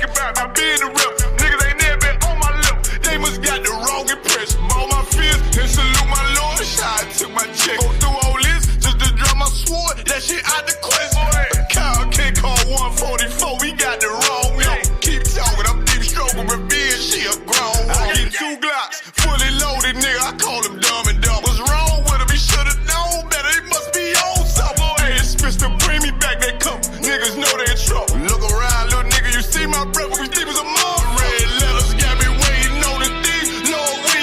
About my being the rep. Niggas ain't never been on my level. They must got the wrong impression. All my fears and salute my Lord. I took my check. Go through all this just to drop my sword. That shit out the question. Kyle can't call 144. We got the wrong man. Keep talking. I'm deep stroking revenge. She a grown woman. I get 2 Glocks, fully loaded, nigga. I call him dumb and dumb. What's wrong with him? He should've known better. He must be on something. Hey, it's Mr. Bring me back that cup. Niggas know they in trouble. Look around, little nigga. You see my brother, we think was a mom. Red letters got me waiting on the D. Lord, we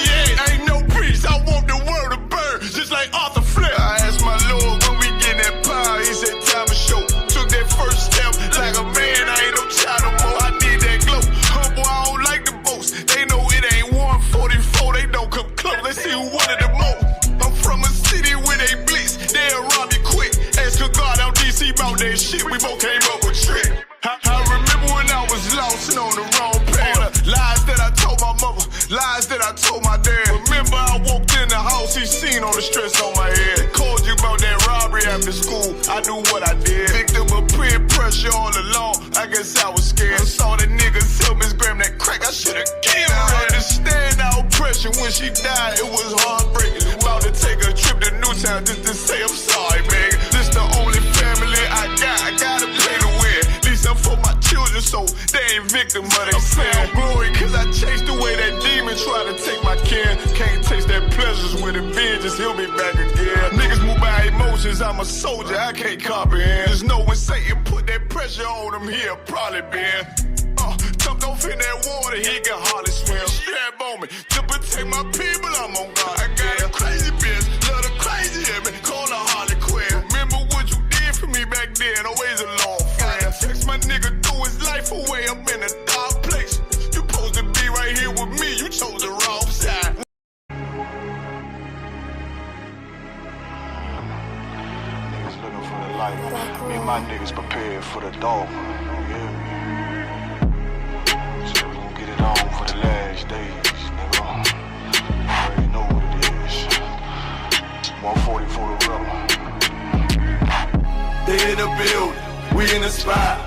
ain't no priest. I want the world to burn, just like Arthur Flip. I asked my Lord when we get that power. He said time to show. Took that first step like a man. I ain't no child no more. I need that glow. Humble, I don't like the boast. They know it ain't 144. They don't come close. Let's see who wanted the most. I'm from a city where they blitz. They'll rob you quick. Ask a God out DC about that shit. We both came up with trick. I remember when I was lost and on the wrong path. Lies that I told my mother, lies that I told my dad. Remember I walked in the house, he seen all the stress on my head. Called you about that robbery after school, I knew what I did. Victim of peer pressure all along, I guess I was scared. I saw the niggas help Miss Graham that crack, I should've killed her. I understand our pressure, when she died it was heartbreaking. About to take a trip to Newtown just to say I'm sorry, man. This the only family I gotta play to win. Up for my children, so they ain't victim of they sin. Glory, cause I chased away that demon, try to take my kin. Can't taste that pleasures with a vengeance, he'll be back again. Niggas move by emotions, I'm a soldier, I can't comprehend. Just know when Satan put that pressure on him, he'll probably been jumped off in that water, he can hardly swim. Strap on me, to protect my people, I'm on God. I got a crazy bitch, love the crazy in me, call her Harley Quinn. Remember what you did for me back then, always a long friend. Text my nigga threw his life away, I'm in a dark place. You supposed to be right here with me, you chose the wrong side. Niggas looking for the life. Me and my niggas prepared for the dog. Yeah. So we gon' get it on for the last days, nigga. You already know what it is. 140 for the rubber. They in the building. We in the spot,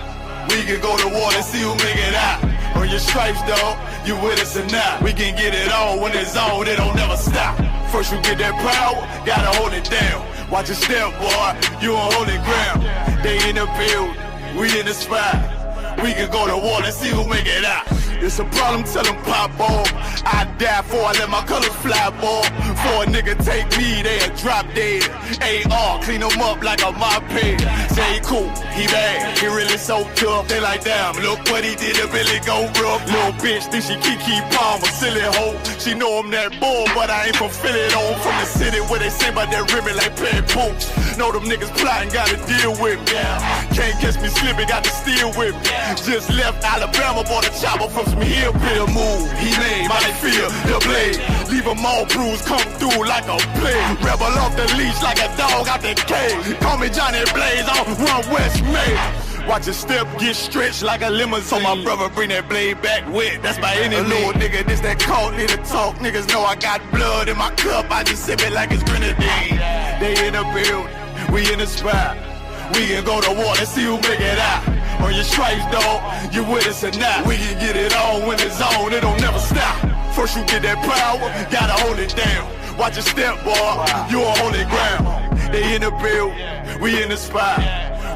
we can go to war and see who make it out. On your stripes, dog, you with us or not. We can get it on when it's on, it don't never stop. First you get that power, gotta hold it down. Watch your step, boy, you on holy ground. They in the building, we in the spot. We can go to war and see who make it out. It's a problem, tell them pop off. I die for I let my colors fly, boy. For a nigga take me, they'll drop dead. AR, clean them up like a mop head. Say he cool, he bad, he really so tough. They like, damn, look what he did to Billy go rough. Little bitch, think she Kiki Palmer, silly hoe. She know I'm that bull, but I ain't from Philly though. I'm from the city where they say about that ribbon like Perry Pooch. Know them niggas plotting, gotta deal with me. Can't catch me slipping, got to steal with me. Just left Alabama, bought a chopper from some hillbill move. He made my feel the blade. Leave them all bruised, come through like a plague. Rebel off the leash like a dog out the cage. Call me Johnny Blaze on Run West May. Watch your step get stretched like a limousine. So my brother bring that blade back wet. That's my enemy. Little nigga, this that cold need to talk. Niggas know I got blood in my cup. I just sip it like it's grenadine. They in the building, we in the spot. We can go to war and see who make it out. On your stripes, dog, you with us or not. We can get it on when it's on, it don't never stop. First you get that power, gotta hold it down. Watch your step, boy, you on holy ground. They in the building, we in the spot.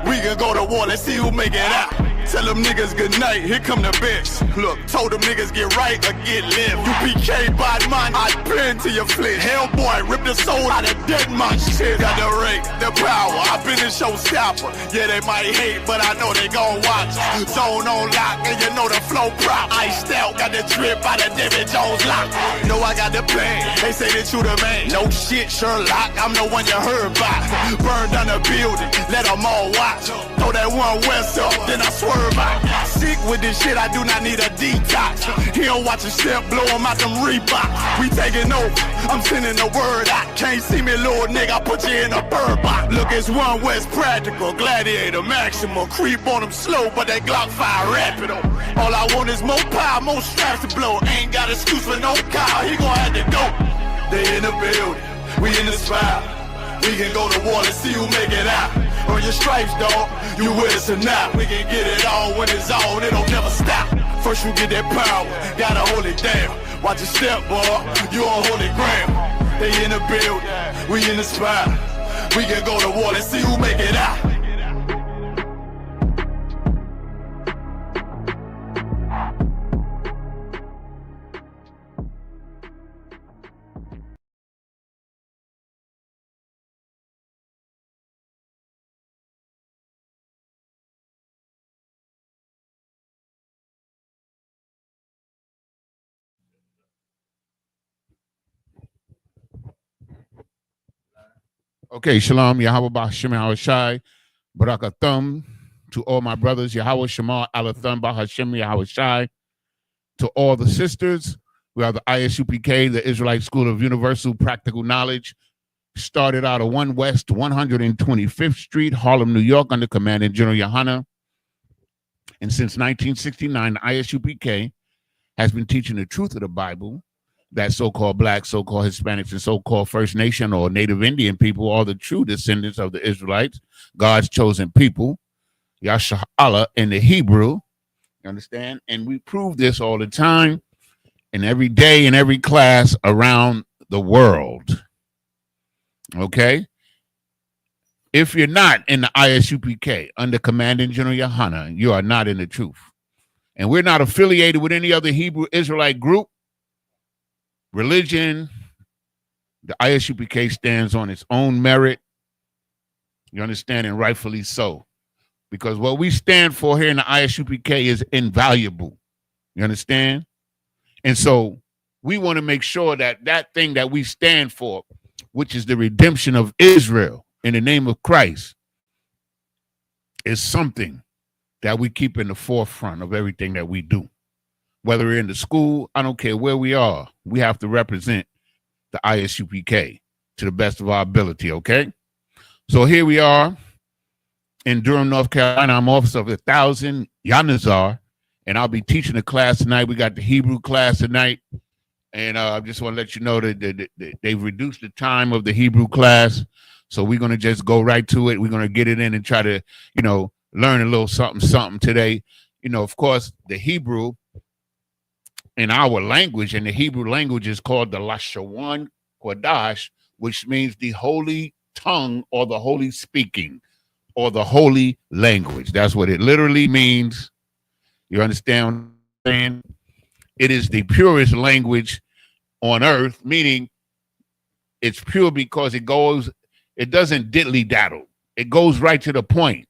We can go to war, let's see who make it out. Tell them niggas good night, here come the bitch. Look, told them niggas get right or get left. You PK bad man, I bend to your flesh. Hellboy, rip the soul out of dead man shit. Got the rate, the power, I been the showstopper. Yeah, they might hate, but I know they gon' watch. Zone on lock, and you know the flow prop. Iced out, got the drip out of David Jones lock. Know I got the plan, they say that you the man. No shit, Sherlock, I'm the one you heard about. Burn down the building, let them all watch. Throw that one west up, then I swerve out. sick with this shit, I do not need a detox. He don't watch a step, blow him out them Reeboks. We taking over, I'm sending the word out. Can't see me, little nigga, I put you in a bird box. Look, it's one West practical, gladiator, maximal. Creep on them slow, but that Glock 5 rapid. All I want is more power, more straps to blow. Ain't got excuse for no cow, he gon' have to go. They in the building, we in the spot. We can go to war and see who make it out. On your stripes, dog, you with us or not. We can get it all when it's on, it don't never stop. First you get that power, gotta hold it down. Watch your step, boy, you on holy ground. They in the building, we in the spot. We can go to war and see who make it out. Okay, shalom, Yahweh B'Hashem Yahushai, Barakathum, to all my brothers, Yahweh Shema, Alathum B'Hashem Yahushai, to all the sisters. We are the Isupk, the Israelite School of Universal Practical Knowledge, started out of 1 West 125th Street, Harlem, New York, under Commandant General Yohana. And since 1969, the Isupk has been teaching the truth of the Bible, that so-called Black, so-called Hispanics, and so-called First Nation or Native Indian people are the true descendants of the Israelites, God's chosen people, Yasha Allah in the Hebrew, you understand? And we prove this all the time and every day in every class around the world, okay? If you're not in the Isupk under Commandant General Yohana, you are not in the truth. And we're not affiliated with any other Hebrew Israelite group, religion. The Isupk stands on its own merit. You understand, and rightfully so. Because what we stand for here in the Isupk is invaluable. You understand? And so we want to make sure that that thing that we stand for, which is the redemption of Israel in the name of Christ, is something that we keep in the forefront of everything that we do. Whether we're in the school, I don't care where we are, we have to represent the Isupk to the best of our ability, okay? So here we are in Durham, North Carolina. I'm officer of 1,000 Yanazar, and I'll be teaching a class tonight. We got the Hebrew class tonight, and I just want to let you know that they've reduced the time of the Hebrew class, so we're going to just go right to it. We're going to get it in and try to, learn a little something today. Of course, the Hebrew in our language, and the Hebrew language is called the Lashawan Qadash, which means the holy tongue or the holy speaking or the holy language. That's what it literally means. You understand what I'm saying? It is the purest language on earth, meaning it's pure because it doesn't diddly daddle. It goes right to the point.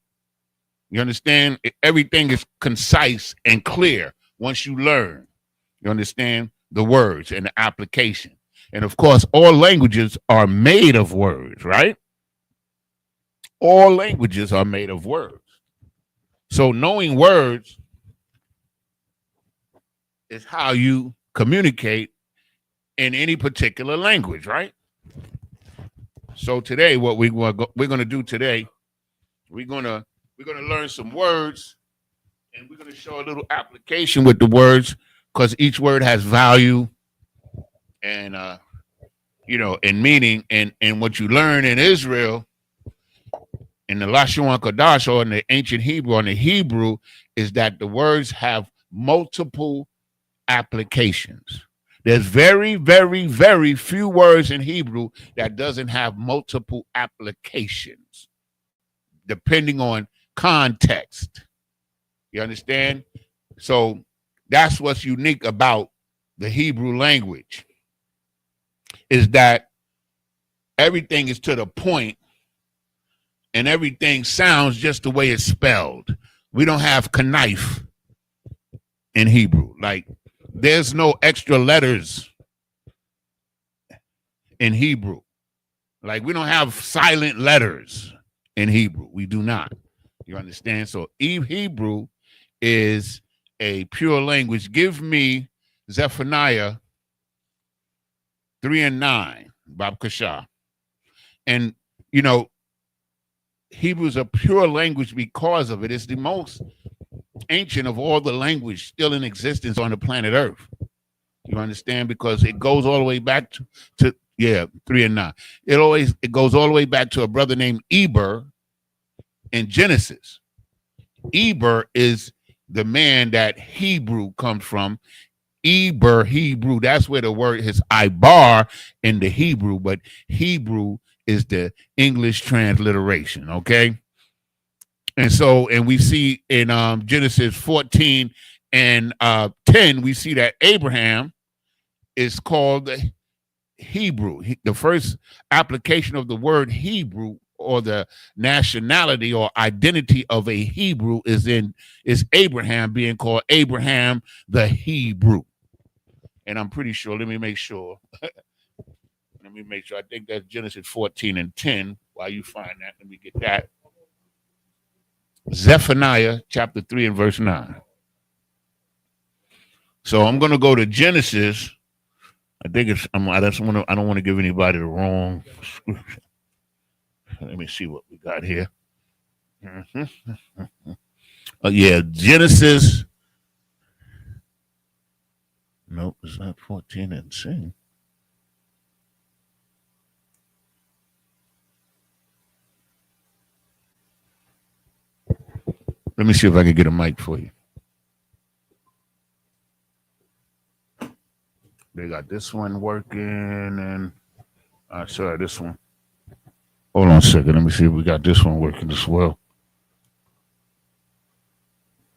You understand? Everything is concise and clear once you learn. You understand the words and the application. And of course, all languages are made of words, right? All languages are made of words. So knowing words is how you communicate in any particular language, right? So today, what we're going to do today, we're going to learn some words, and we're going to show a little application with the words, because each word has value and, and meaning. And what you learn in Israel, in the Lashawan Qadash, or in the ancient Hebrew, or in the Hebrew, is that the words have multiple applications. There's very, very, very few words in Hebrew that doesn't have multiple applications, depending on context. You understand? So that's what's unique about the Hebrew language, is that everything is to the point and everything sounds just the way it's spelled. We don't have knife in Hebrew. Like, there's no extra letters in Hebrew. Like, we don't have silent letters in Hebrew. We do not. You understand? So Hebrew is a pure language. Give me Zephaniah 3 and 9, Bob Kasha. And, you know, Hebrew is a pure language because of it. It's the most ancient of all the language still in existence on the planet Earth. You understand? Because it goes all the way back to 3 and 9. It goes all the way back to a brother named Eber in Genesis. Eber is the man that Hebrew comes from. Eber, Hebrew, that's where the word is Ibar in the Hebrew, but Hebrew is the English transliteration, okay? And we see in Genesis 14 and 10, we see that Abraham is called Hebrew. The first application of the word Hebrew, or the nationality or identity of a Hebrew, is Abraham being called Abraham the Hebrew. And I'm pretty sure, let me make sure. I think that's Genesis 14 and 10. While you find that, let me get that. Zephaniah chapter 3 and verse 9. So I'm going to go to Genesis. I think I don't want to give anybody the wrong scripture. Let me see what we got here. Genesis. Nope, it's not 14 and 10. Let me see if I can get a mic for you. They got this one working, and sorry, this one. Hold on a second. Let me see if we got this one working as well.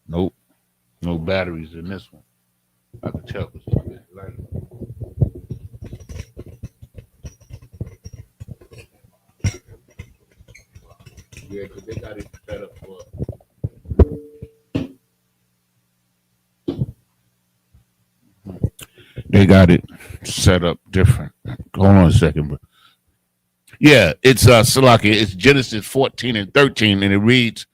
Nope, no batteries in this one. I can tell because it's a bit light. Yeah, because they got it set up for. They got it set up different. Hold on a second, bro. Yeah, it's Salaki. It's Genesis 14 and 13, and it reads,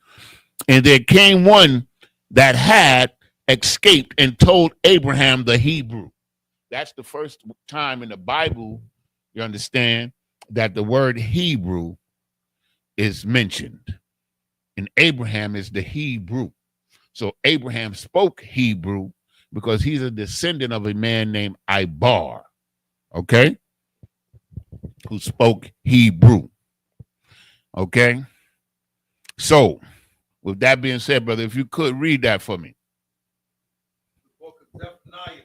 "And there came one that had escaped and told Abraham the Hebrew." That's the first time in the Bible, you understand, that the word Hebrew is mentioned. And Abraham is the Hebrew. So Abraham spoke Hebrew because he's a descendant of a man named Ibar, okay, who spoke Hebrew. Okay. So with that being said, brother, if you could read that for me. The book of Zephaniah,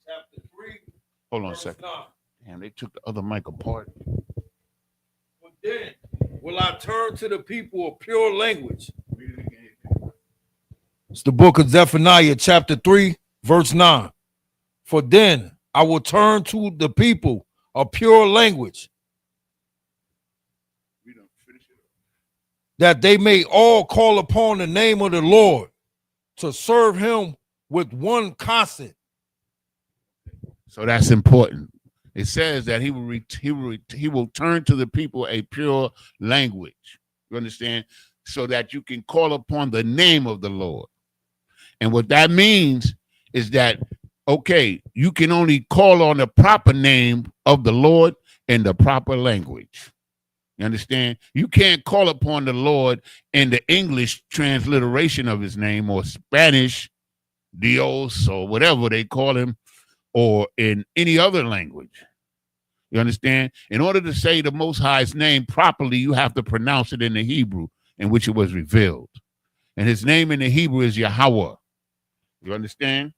chapter 3. Hold on a second. 9. Damn, they took the other mic apart. But then will I turn to the people of pure language. It's the book of Zephaniah, chapter 3, verse 9. For then I will turn to the people of pure language, that they may all call upon the name of the Lord, to serve him with one consent. So that's important. It says that he will turn to the people a pure language. You understand? So that you can call upon the name of the Lord. And what that means is that, okay, you can only call on the proper name of the Lord in the proper language. You understand? You can't call upon the Lord in the English transliteration of his name, or Spanish, Dios, or whatever they call him, or in any other language. You understand? In order to say the Most High's name properly, you have to pronounce it in the Hebrew in which it was revealed. And his name in the Hebrew is Yahweh. You understand?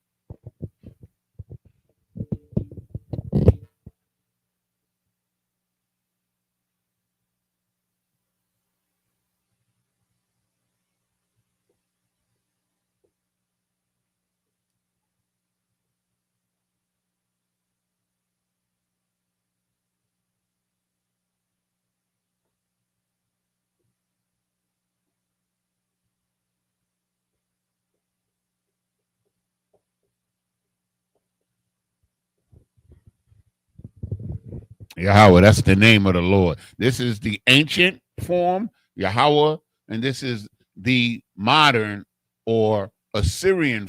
Yahweh, that's the name of the Lord. This is the ancient form, Yahweh, and this is the modern or Assyrian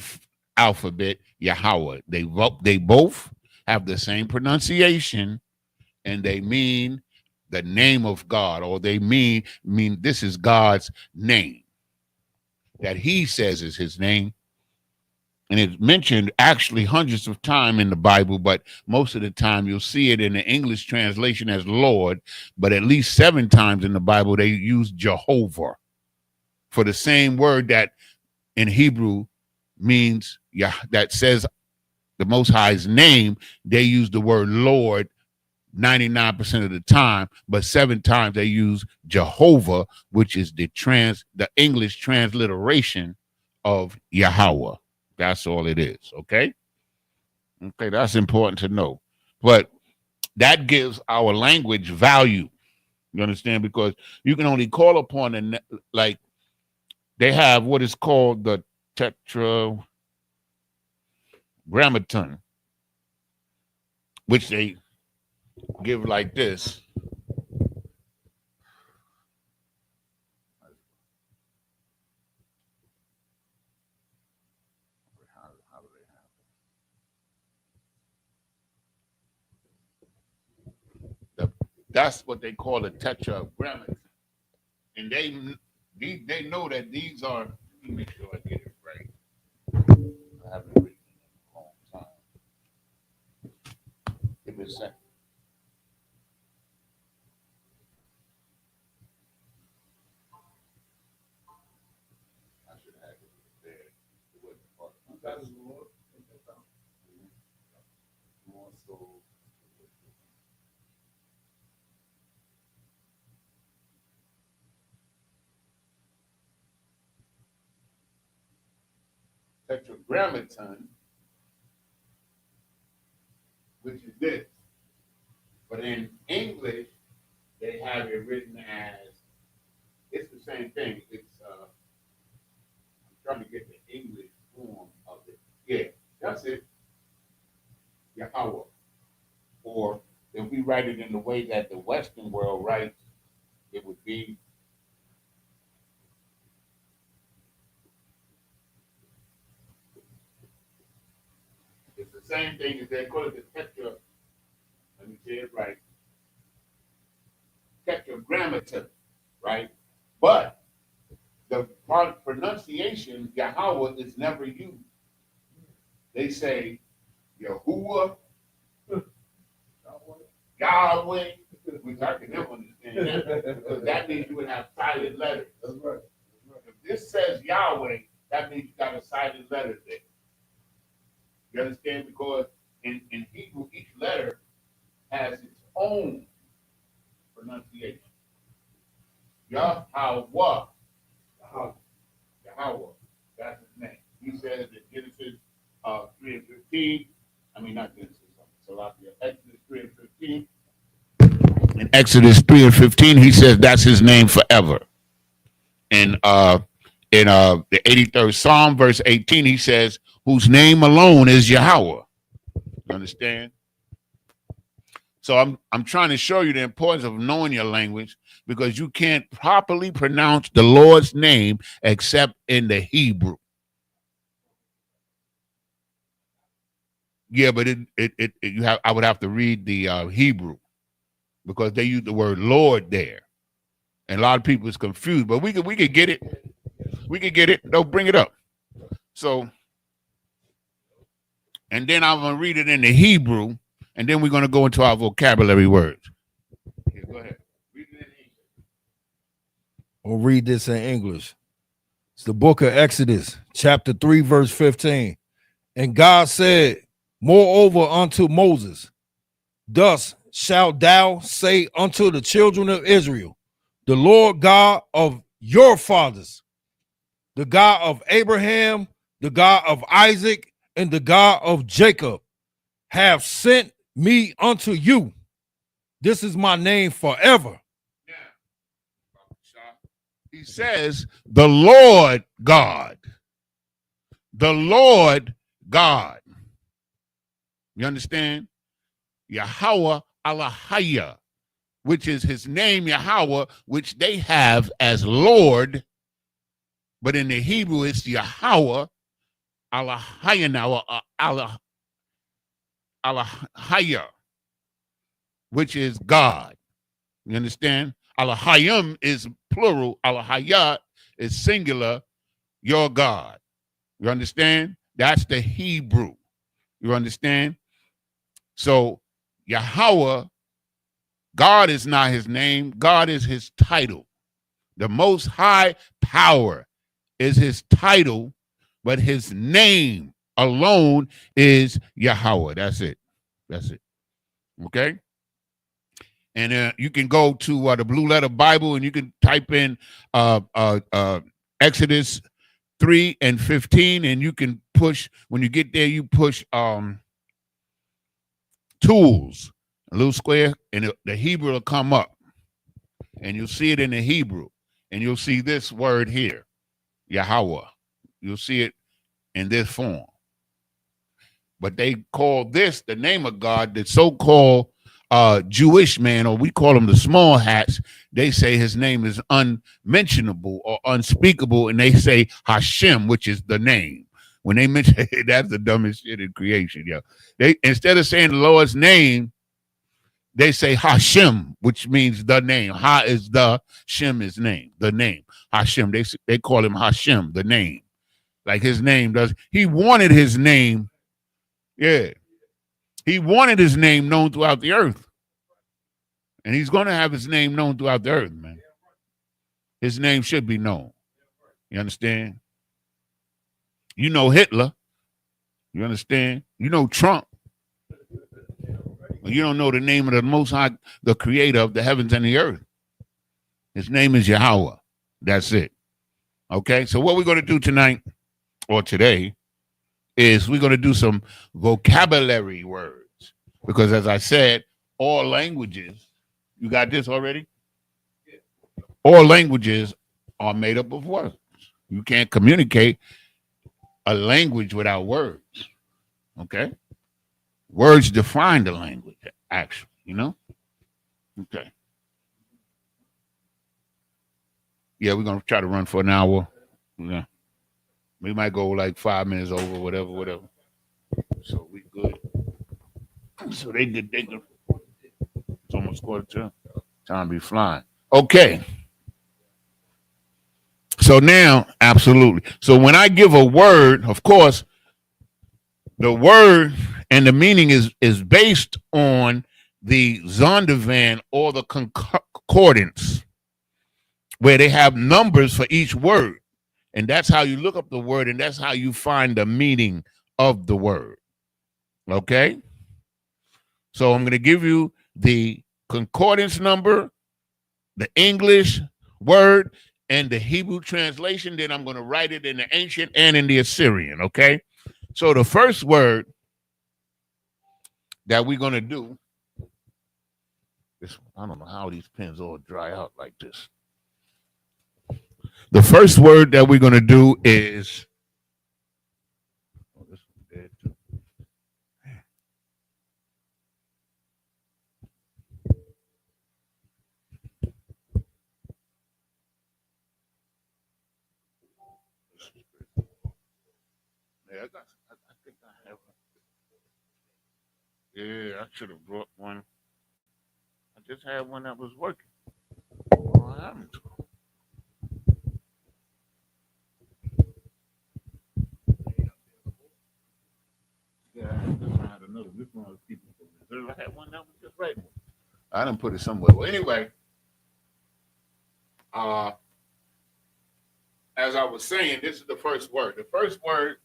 alphabet, Yahweh. They both have the same pronunciation, and they mean the name of God, or they mean this is God's name that he says is his name. And it's mentioned actually hundreds of times in the Bible, but most of the time you'll see it in the English translation as Lord, but at least 7 times in the Bible they use Jehovah for the same word that in Hebrew means, that says the Most High's name. They use the word Lord 99% of the time, but 7 times they use Jehovah, which is the English transliteration of Yahweh. That's all it is. Okay, that's important to know. But that gives our language value. You understand? Because you can only call upon like they have what is called the tetragrammaton, which they give like this. That's what they call a tetragrammaton, and they know that these are. Let me make sure I get it right. I haven't written it in a long time. Give me a second. I should have it there. It wasn't part of my tetragrammaton, which is this. But in English, they have it written as, it's the same thing. It's, I'm trying to get the English form of it. Yeah, that's it. Yahweh. Or if we write it in the way that the Western world writes, it would be the same thing as they call it the let me say it right, tetragrammaton, right? But the pronunciation, Yahweh, is never used. They say Yahuwah, Yahweh, which I can never understand that, because that means you would have silent letters. That's right. If this says Yahweh, that means you got a silent letter there. You understand? Because in Hebrew, each letter has its own pronunciation. Yahweh. Yahweh. That's his name. He says in Genesis 3 and 15. I mean, not Genesis. Exodus 3 and 15. In Exodus 3 and 15, he says that's his name forever. And in the 83rd Psalm, verse 18, he says, whose name alone is Yahweh. You understand? So I'm trying to show you the importance of knowing your language, because you can't properly pronounce the Lord's name except in the Hebrew. Yeah, but I would have to read the Hebrew, because they use the word Lord there, and a lot of people is confused. But we could get it. We could get it. They'll bring it up. So, and then I'm gonna read it in the Hebrew, and then we're gonna go into our vocabulary words. Yeah, go ahead. Read it in English. I'll read this in English. It's the book of Exodus, chapter 3, verse 15. And God said, moreover unto Moses, thus shalt thou say unto the children of Israel, the Lord God of your fathers, the God of Abraham, the God of Isaac, and the God of Jacob, have sent me unto you. This is my name forever. Yeah. He says, the Lord God. The Lord God. You understand? Yahweh Alahaya, which is his name, Yahweh, which they have as Lord. But in the Hebrew, it's Yahweh, Alahayana, or Alahaya, which is God. You understand? Alahayim is plural. Alahayat is singular. Your God. You understand? That's the Hebrew. You understand? So Yahweh, God is not his name. God is his title. The most high power is his title, but his name alone is Yahweh. That's it. That's it. Okay? And you can go to the Blue Letter Bible and you can type in Exodus 3 and 15, and you can push, when you get there, you push tools, a little square, and the Hebrew will come up. And you'll see it in the Hebrew. And you'll see this word here, Yahweh. You'll see it in this form. But they call this the name of God, the so-called Jewish man, or we call them the small hats. They say his name is unmentionable or unspeakable, and they say Hashem, which is the name. When they mention that's the dumbest shit in creation, yo. They, instead of saying the Lord's name, they say Hashem, which means the name. Ha is the, Shem is name, the name. Hashem. They call him Hashem, the name. Like his name does. He wanted his name. Yeah. He wanted his name known throughout the earth. And he's going to have his name known throughout the earth, man. His name should be known. You understand? You know Hitler. You understand? You know Trump. You don't know the name of the Most High, the creator of the heavens and the earth. His name is Yahweh. That's it. Okay? So what we're going to do tonight or today is we're going to do some vocabulary words. Because as I said, all languages, you got this already? All languages are made up of words. You can't communicate a language without words. Okay? Words define the language, actually, you know? Okay. Yeah, we're going to try to run for an hour. Yeah. We might go like 5 minutes over, whatever. So we good. So they good. It's almost quarter to. Time be flying. Okay. So now, absolutely. So when I give a word, of course, the word and the meaning is based on the Zondervan or the concordance, where they have numbers for each word. And that's how you look up the word, and that's how you find the meaning of the word. Okay? So I'm going to give you the concordance number, the English word, and the Hebrew translation. Then I'm going to write it in the ancient and in the Assyrian. Okay? So the first word that we're going to do, I don't know how these pens all dry out like this. The first word that we're going to do is, oh, this one's dead too. Yeah, I think I have one. Yeah, I should have brought one. I just had one that was working. What happened to it? Yeah, I had another. This one was keeping for reserve. I had one that was just right. I didn't put it somewhere. Well, anyway, as I was saying, this is the first word. The first word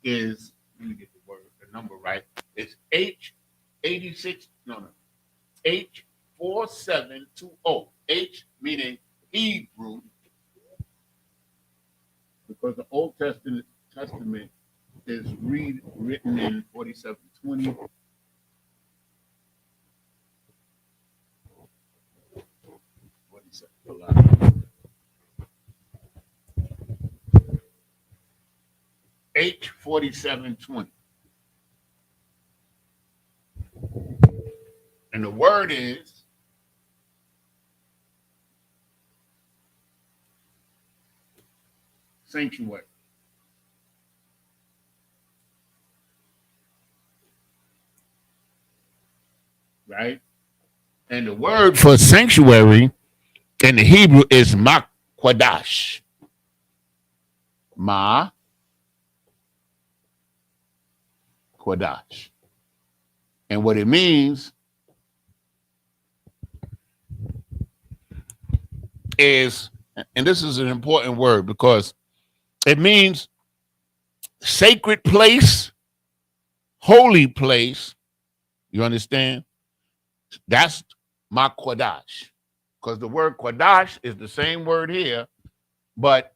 is, let me get the word, the number right. It's H86, no, H4720. H meaning Hebrew, because the Old Testament is written in 4720. H4720. And the word is sanctuary. right? And the word for sanctuary in the Hebrew is Qadash. Qadash. And what it means is, and this is an important word because it means sacred place, holy place. You understand? That's Qadash. Because the word Qadash is the same word here, but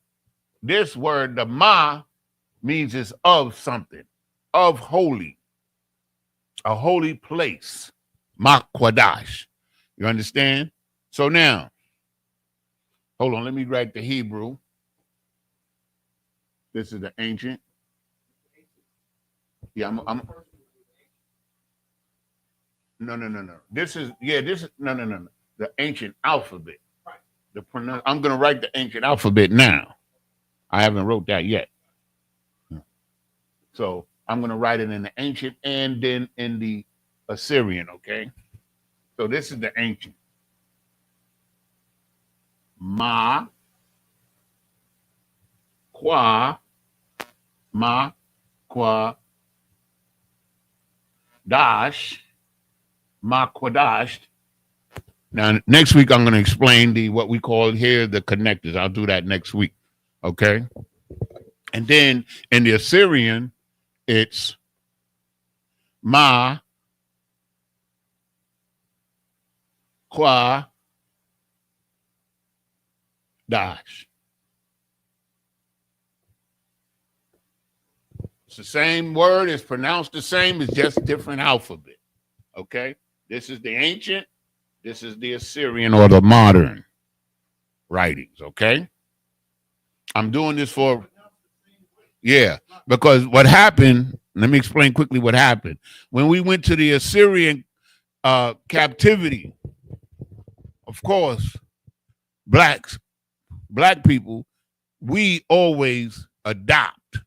this word, the Ma, means it's of something, of holy, a holy place. Qadash. You understand? So now, hold on, let me write the Hebrew. This is the ancient. Yeah, I'm no. This is no. The ancient alphabet. I'm gonna write the ancient alphabet now. I haven't wrote that yet. So I'm gonna write it in the ancient and then in the Assyrian, okay? So this is the ancient. Ma, qua, dash, Qadash. Now, next week, I'm going to explain what we call here the connectors. I'll do that next week. Okay. And then in the Assyrian, it's Ma, Qua, Dash. It's the same word. It's pronounced the same. It's just different alphabet. Okay. This is the ancient. This is the Assyrian or the modern writings, okay? I'm doing this for, because what happened, let me explain quickly what happened. When we went to the Assyrian captivity, of course, black people, we always adapt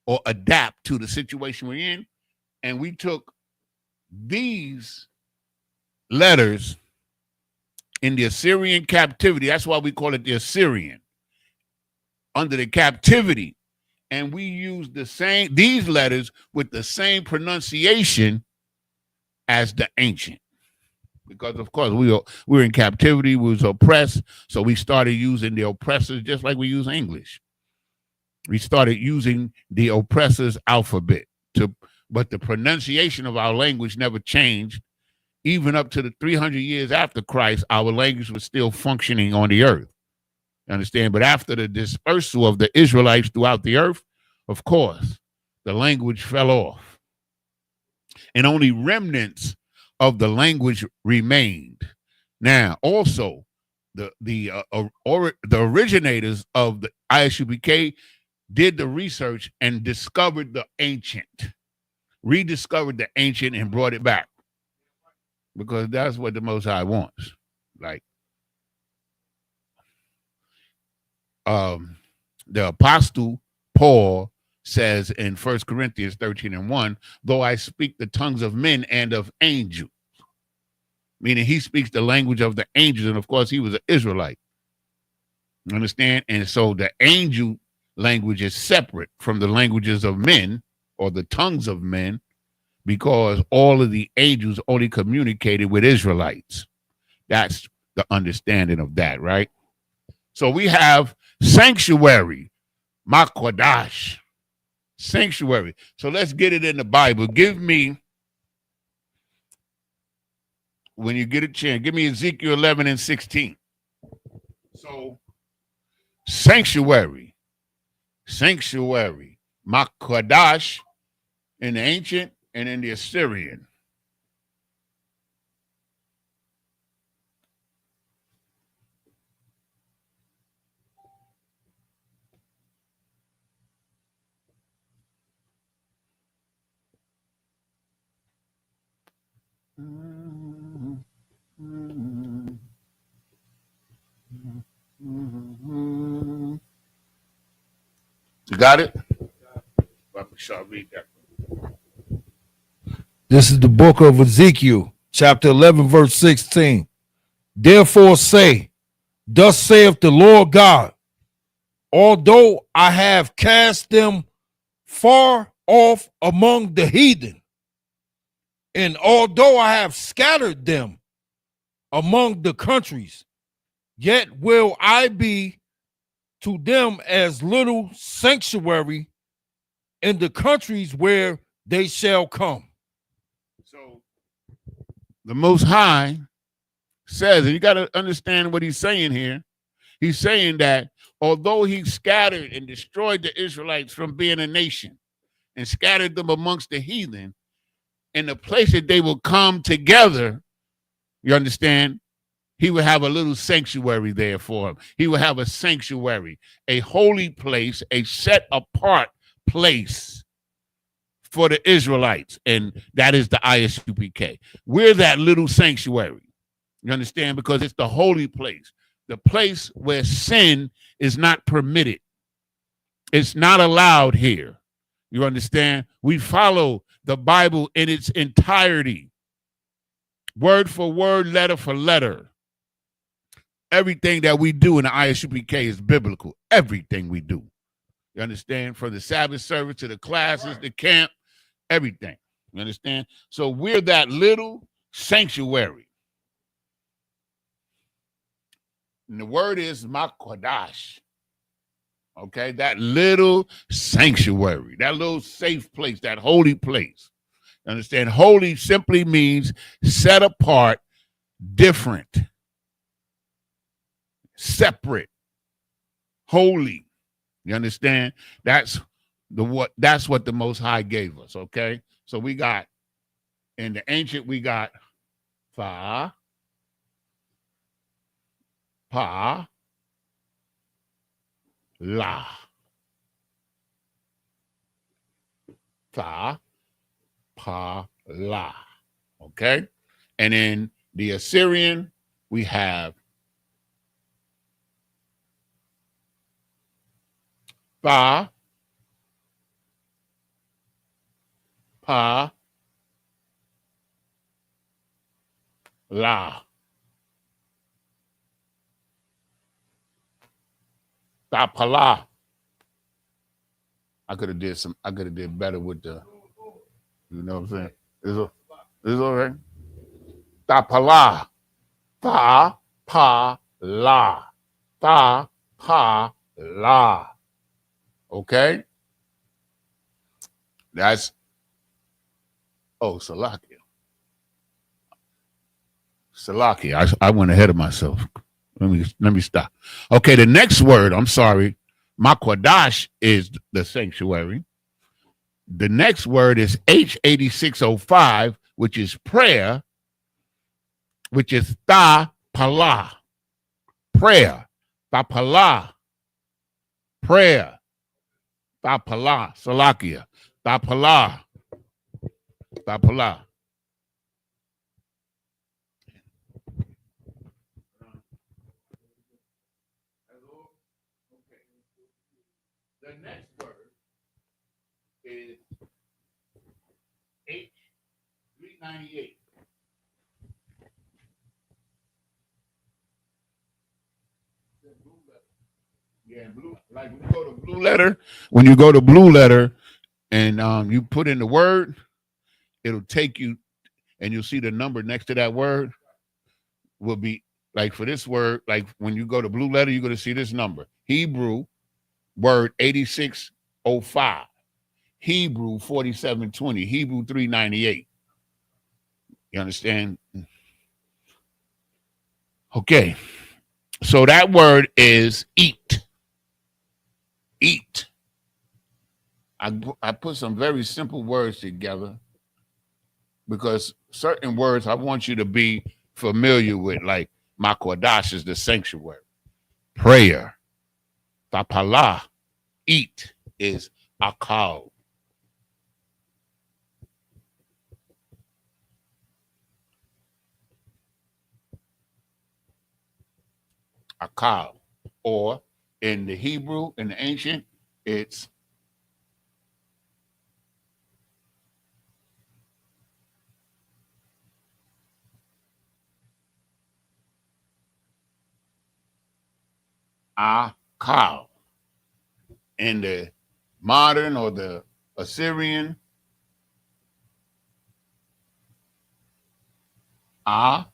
to the situation we're in, and we took these letters in the Assyrian captivity. That's why we call it the Assyrian. Under the captivity. And we use these letters with the same pronunciation as the ancient. Because of course we were in captivity, we was oppressed. So we started using the oppressors just like we use English. We started using the oppressor's alphabet but the pronunciation of our language never changed. Even up to the 300 years after Christ, our language was still functioning on the earth. You understand? But after the dispersal of the Israelites throughout the earth, of course, the language fell off. And only remnants of the language remained. Now, also, the originators of the Isupk did the research and discovered the ancient, rediscovered the ancient and brought it back. Because that's what the Most High wants. Like the Apostle Paul says in 1 Corinthians 13:1, though I speak the tongues of men and of angels, meaning he speaks the language of the angels. And of course, he was an Israelite. You understand? And so the angel language is separate from the languages of men or the tongues of men, because all of the angels only communicated with Israelites. That's the understanding of that, right? So we have sanctuary, Qadash, sanctuary. So let's get it in the Bible. Give me, when you get a chance, give me Ezekiel 11:16. So sanctuary, Qadash in the ancient, and in the Assyrian. You got it? I shall read that. This is the book of Ezekiel, chapter 11, verse 16. Therefore say, thus saith the Lord God, although I have cast them far off among the heathen, and although I have scattered them among the countries, yet will I be to them as little sanctuary in the countries where they shall come. So the Most High says, and you got to understand what he's saying here. He's saying that although he scattered and destroyed the Israelites from being a nation and scattered them amongst the heathen, in the place that they will come together, you understand, he will have a little sanctuary there for them. He will have a sanctuary, a holy place, a set apart place for the Israelites. And that is the Isupk. We're that little sanctuary. You understand? Because it's the holy place, the place where sin is not permitted. It's not allowed here. You understand? We follow the Bible in its entirety, word for word, letter for letter. Everything that we do in the Isupk is biblical. Everything we do. You understand? From the Sabbath service to the classes, the camp, everything. You understand? So we're that little sanctuary. And the word is my Qadash. Okay, that little sanctuary, that little safe place, that holy place. Understand? Holy simply means set apart, different, separate, holy. You understand? That's what the Most High gave us. Okay, so we got in the ancient, we got Fa, Pa, La. Fa, Pa, La. Okay? And in the Assyrian, we have Fa, Pa, La. Ta, Pa, La. I could have did better with the, you know what I'm saying? Is all right? Ta, Pa, La. Fa, Pa, La. Fa, Pa, La. Okay? That's, Salakia. Salakia. I went ahead of myself. Let me stop. Okay, the next word, I'm sorry. My Qadash is the sanctuary. The next word is H8605, which is prayer, which is Ta Pala. Prayer. Ta Pala. Prayer. Ta Pala. Salakia. Ta Pala. Ta Pala. The next word is H398. Yeah, blue. Like when you go to blue letter, and you put in the word, it'll take you, and you'll see the number next to that word will be like for this word. Like when you go to blue letter, you're going to see this number. Hebrew word 8605. Hebrew 4720. Hebrew 398. You understand? Okay. So that word is eat. Eat. I put some very simple words together because certain words I want you to be familiar with, like my Qadash is the sanctuary. Prayer. Tapala. Eat is akal. Akal. Or in the Hebrew, in the ancient, it's Akal. In the modern or the Assyrian, Akal.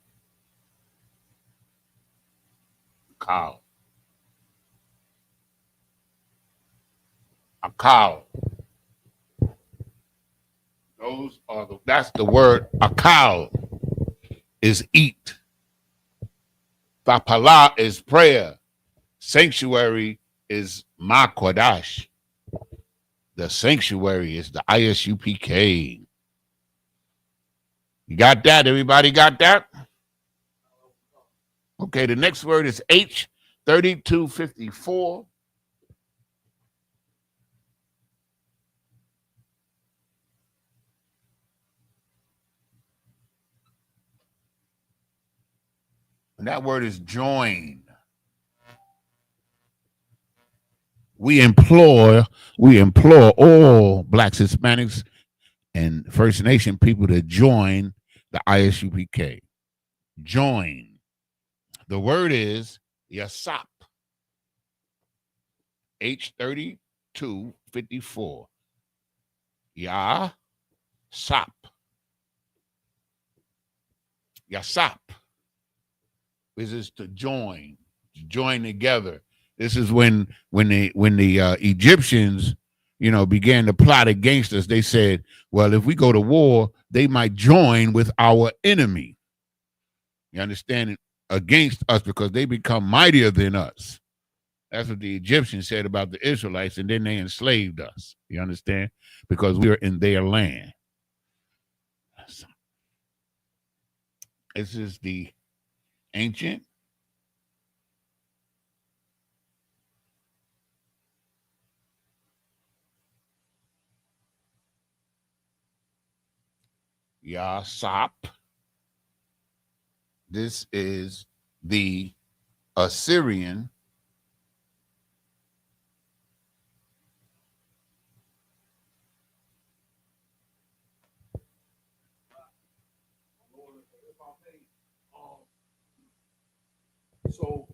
Akal. That's the word. Akal is eat. Thapala is prayer. Sanctuary is my Qadash. The sanctuary is the Isupk. You got that? Everybody got that? Okay, the next word is H3254. And that word is join. We implore all Blacks, Hispanics, and First Nation people to join the Isupk. Join. The word is Yasap. H3254. Yasap. Yasap. This is to join together. This is when the Egyptians, began to plot against us. They said, well, if we go to war, they might join with our enemy. You understand? Against us because they become mightier than us. That's what the Egyptians said about the Israelites, and then they enslaved us. You understand? Because we were in their land. This is the ancient. Yasap. This is the Assyrian. So,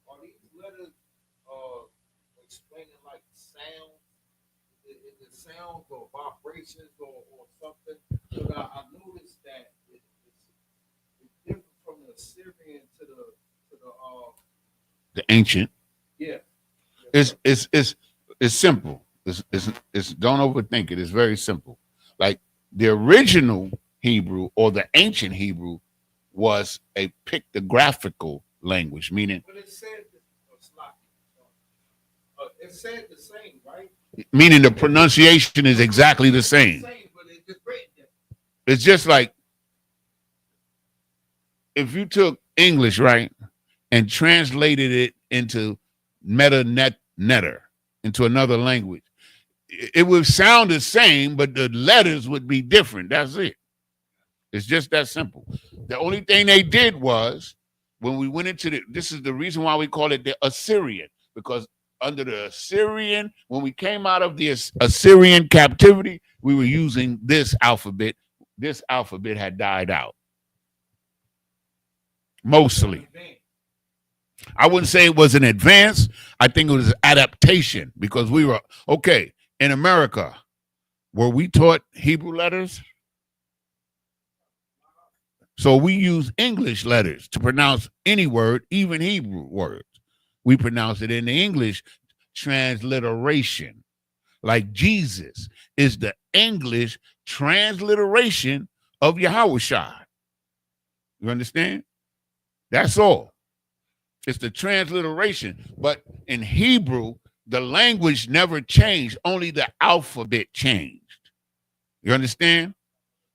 are these letters explaining like sound? Is it sounds or vibrations or something? But I noticed that it's different from the Assyrian to the ancient. Yeah. It's simple. It's don't overthink it. It's very simple. Like the original Hebrew or the ancient Hebrew was a pictographical language, meaning. But it said the same, right? Meaning the pronunciation is exactly the same. It's just like if you took English, right, and translated it into netter, into another language, it would sound the same, but the letters would be different. That's it. It's just that simple. The only thing they did was when we went into this is the reason why we call it the Assyrian, because under the Assyrian, when we came out of the Assyrian captivity, we were using this alphabet. This alphabet had died out. Mostly. I wouldn't say it was an advance. I think it was adaptation because we were, okay, in America, were we taught Hebrew letters? So we use English letters to pronounce any word, even Hebrew words. We pronounce it in the English transliteration. Like Jesus is the English transliteration of Yahushua. You understand? That's all. It's the transliteration. But in Hebrew, the language never changed. Only the alphabet changed. You understand?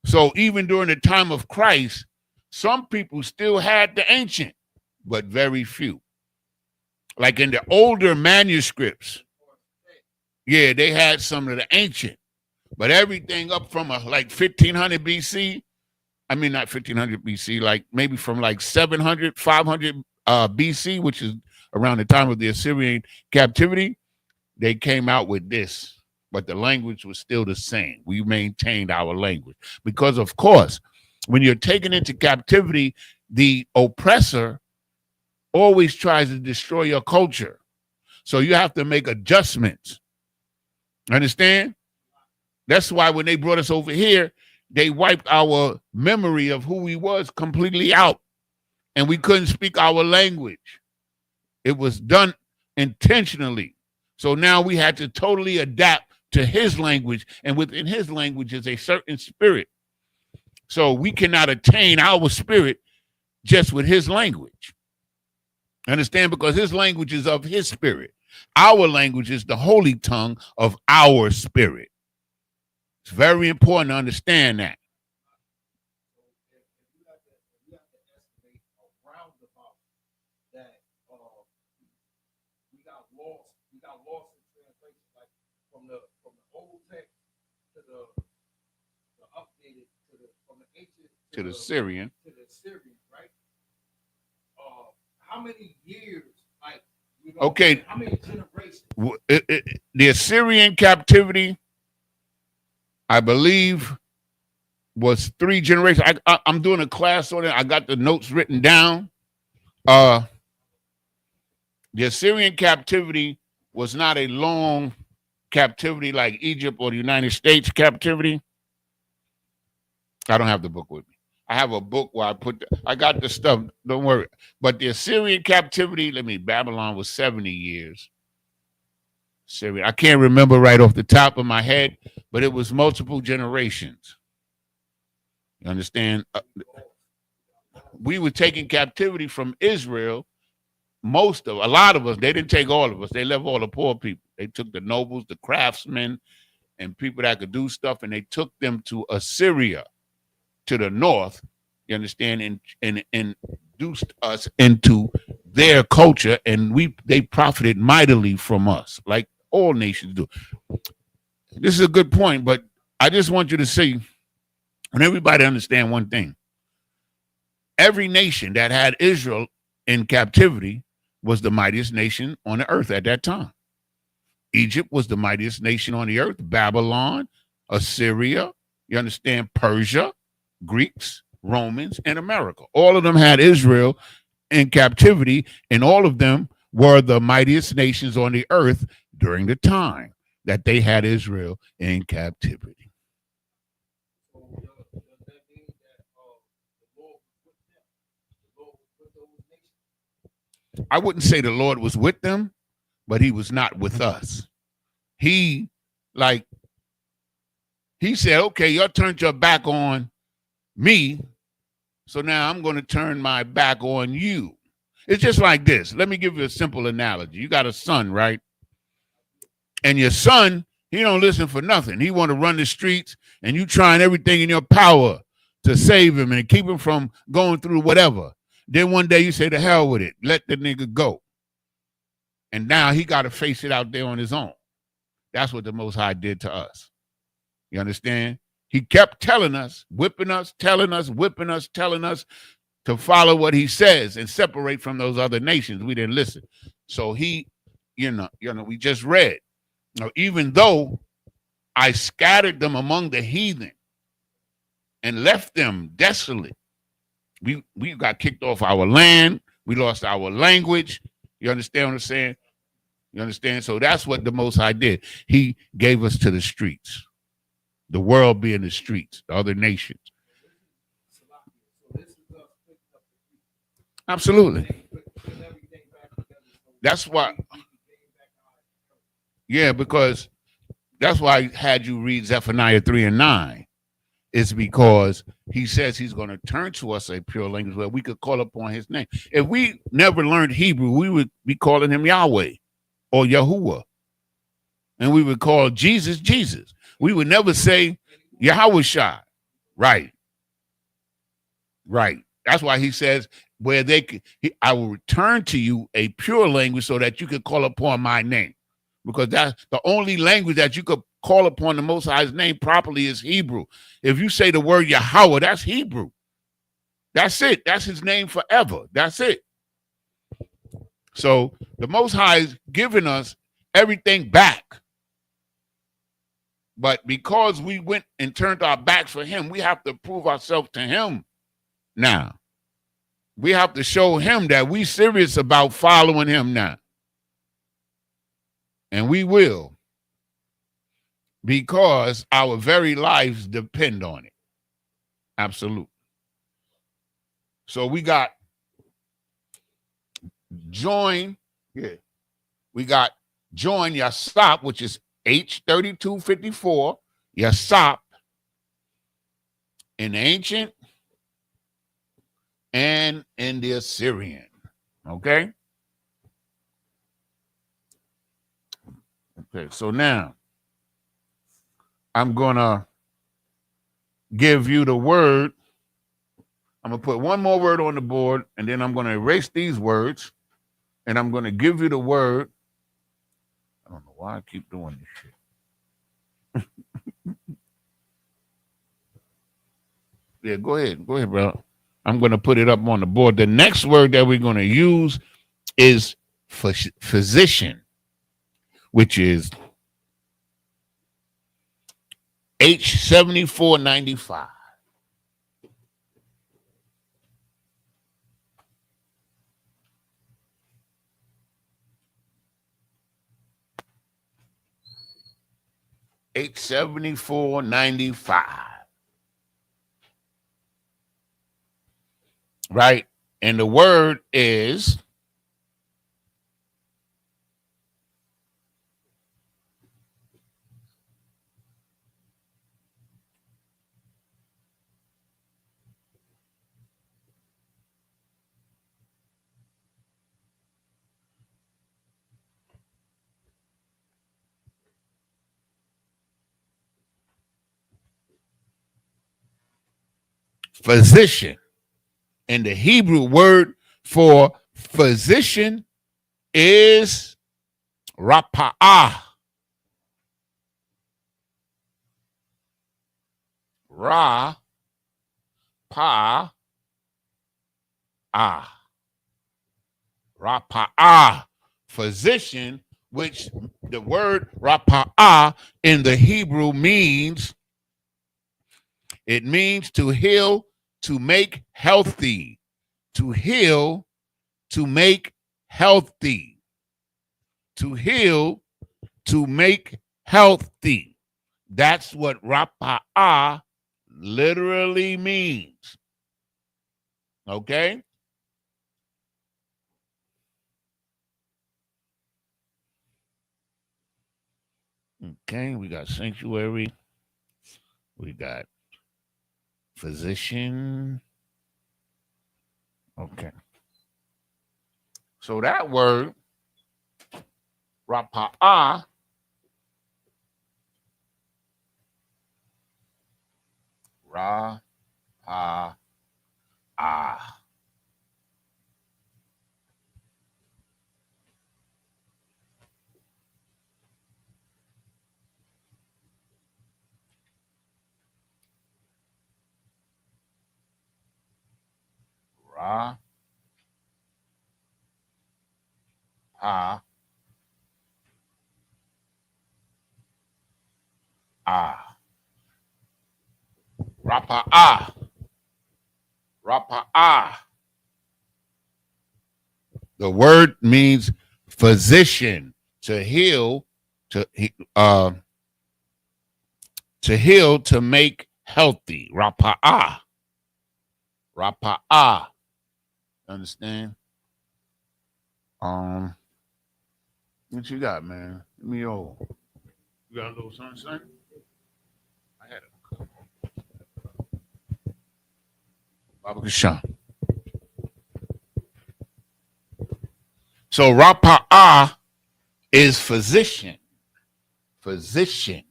So even during the time of Christ, some people still had the ancient, but very few. Like in the older manuscripts, yeah, they had some of the ancient, but everything up from like 1500 BC, I mean, not 1500 BC, like maybe from like 700, 500 BC, which is around the time of the Assyrian captivity, they came out with this, but the language was still the same. We maintained our language because, of course, when you're taken into captivity, the oppressor always tries to destroy your culture. So you have to make adjustments. Understand? That's why when they brought us over here, they wiped our memory of who we was completely out. And we couldn't speak our language. It was done intentionally. So now we had to totally adapt to his language. And within his language is a certain spirit. So we cannot attain our spirit just with his language. Understand? Because his language is of his spirit. Our language is the holy tongue of our spirit. It's very important to understand that. We got lost in translation, like from the old text to the updated from the ancient To the Syrian. Right? How many years? Like, okay. How many generations? The Assyrian captivity, I believe, was 3 generations. I'm doing a class on it. I got the notes written down. The Assyrian captivity was not a long captivity like Egypt or the United States captivity. I don't have the book with me. I have a book where I got the stuff. Don't worry. But the Assyrian captivity, Babylon was 70 years. Syria. I can't remember right off the top of my head, but it was multiple generations. You understand? We were taking captivity from Israel. A lot of us, they didn't take all of us. They left all the poor people. They took the nobles, the craftsmen, and people that could do stuff, and they took them to Assyria, to the north, you understand, and induced us into their culture, and they profited mightily from us, like all nations do. This is a good point, but I just want you to see, and everybody understand one thing. Every nation that had Israel in captivity was the mightiest nation on the earth at that time. Egypt was the mightiest nation on the earth. Babylon, Assyria, you understand, Persia, Greeks, Romans, and America. All of them had Israel in captivity, and all of them were the mightiest nations on the earth during the time that they had Israel in captivity. I wouldn't say the Lord was with them, but he was not with us. He said, okay, y'all turned your back on me, so now I'm going to turn my back on you. It's just like this. Let me give you a simple analogy. You got a son, right? And your son, he don't listen for nothing. He want to run the streets, and you trying everything in your power to save him and keep him from going through whatever. Then one day you say, to hell with it. Let the nigga go. And now he got to face it out there on his own. That's what the Most High did to us. You understand? He kept telling us, whipping us, telling us, whipping us, telling us to follow what he says and separate from those other nations. We didn't listen. So he, we just read. Now, even though I scattered them among the heathen and left them desolate, we got kicked off our land. We lost our language. You understand what I'm saying? You understand? So that's what the Most High did. He gave us to the streets. The world being the streets, the other nations. Absolutely. That's why. Yeah, because that's why I had you read Zephaniah 3 and 9. It's because he says he's going to turn to us a pure language where we could call upon his name. If we never learned Hebrew, we would be calling him Yahweh or Yahuwah. And we would call Jesus, Jesus. We would never say Yahushua. Right. Right. That's why he says I will return to you a pure language so that you could call upon my name. Because that's the only language that you could call upon the Most High's name properly is Hebrew. If you say the word Yahweh, that's Hebrew. That's it. That's his name forever. That's it. So the Most High is giving us everything back. But because we went and turned our backs for him, we have to prove ourselves to him now. We have to show him that we serious about following him now. And we will, because our very lives depend on it. Absolutely. So we got join. Yeah. We got join Yasop, which is H3254. Yasop in the ancient and in the Assyrian. Okay? Okay, so now I'm going to give you the word. I'm going to put one more word on the board, and then I'm going to erase these words, and I'm going to give you the word. I don't know why I keep doing this shit. Yeah, go ahead. Go ahead, bro. I'm going to put it up on the board. The next word that we're going to use is physician, which is H7495. H7495. Right? And the word is physician. And the Hebrew word for physician is rapa'ah. Ra pa ah. Rapa'ah. Physician, which the word rapa'ah in the Hebrew means, it means to heal, to make healthy. To heal, to make healthy. To heal, to make healthy. That's what rapa'ah literally means. Okay? Okay, we got sanctuary. We got physician. Okay. So that word, rapa'ah, ra-pa-ah. Ra-pa-ah. Rapa'ah. Rapa'ah. The word means physician, to heal, to heal, to make healthy. Rapa'ah. Rapa'ah. Understand? What you got, man? Let me know. You got a little something? I had a Baba Kashan. So Rapa'ah is physician. Physician.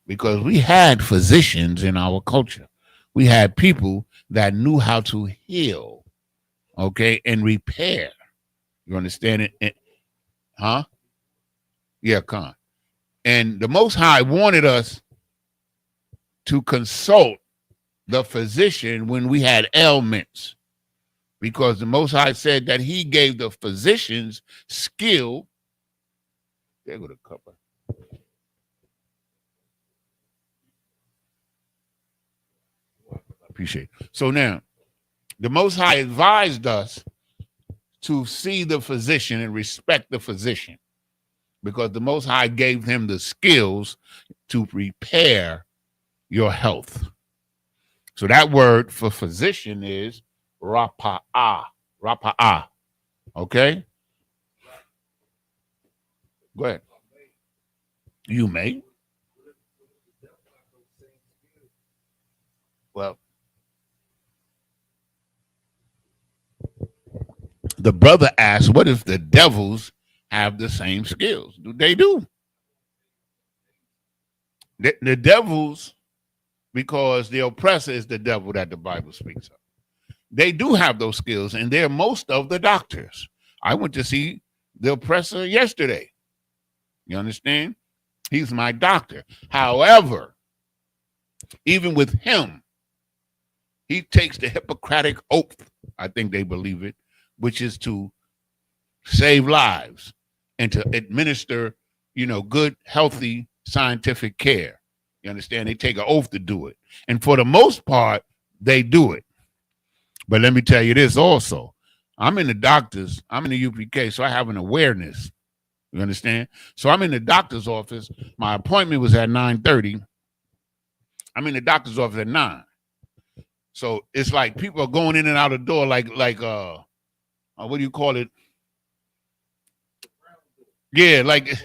Because we had physicians in our culture. We had people that knew how to heal, okay, and repair. You understand it? Huh? Yeah, Khan. And the Most High wanted us to consult the physician when we had ailments, because the Most High said that he gave the physicians skill. There go the cover. Appreciate it. So now, The Most High advised us to see the physician and respect the physician, because the Most High gave him the skills to repair your health. So that word for physician is rapa'ah. Rapa'ah. Okay? Go ahead. You may. Well, the brother asked, what if the devils have the same skills? They do. The devils, because the oppressor is the devil that the Bible speaks of. They do have those skills, and they're most of the doctors. I went to see the oppressor yesterday. You understand? He's my doctor. However, even with him, he takes the Hippocratic oath, I think they believe it, which is to save lives and to administer, good, healthy, scientific care. You understand? They take an oath to do it. And for the most part, they do it. But let me tell you this also. I'm in the doctor's, I'm in the UPK, so I have an awareness. You understand? So I'm in the doctor's office. My appointment was at 9:30. I'm in the doctor's office at 9. So it's like people are going in and out of the door like what do you call it? Yeah, like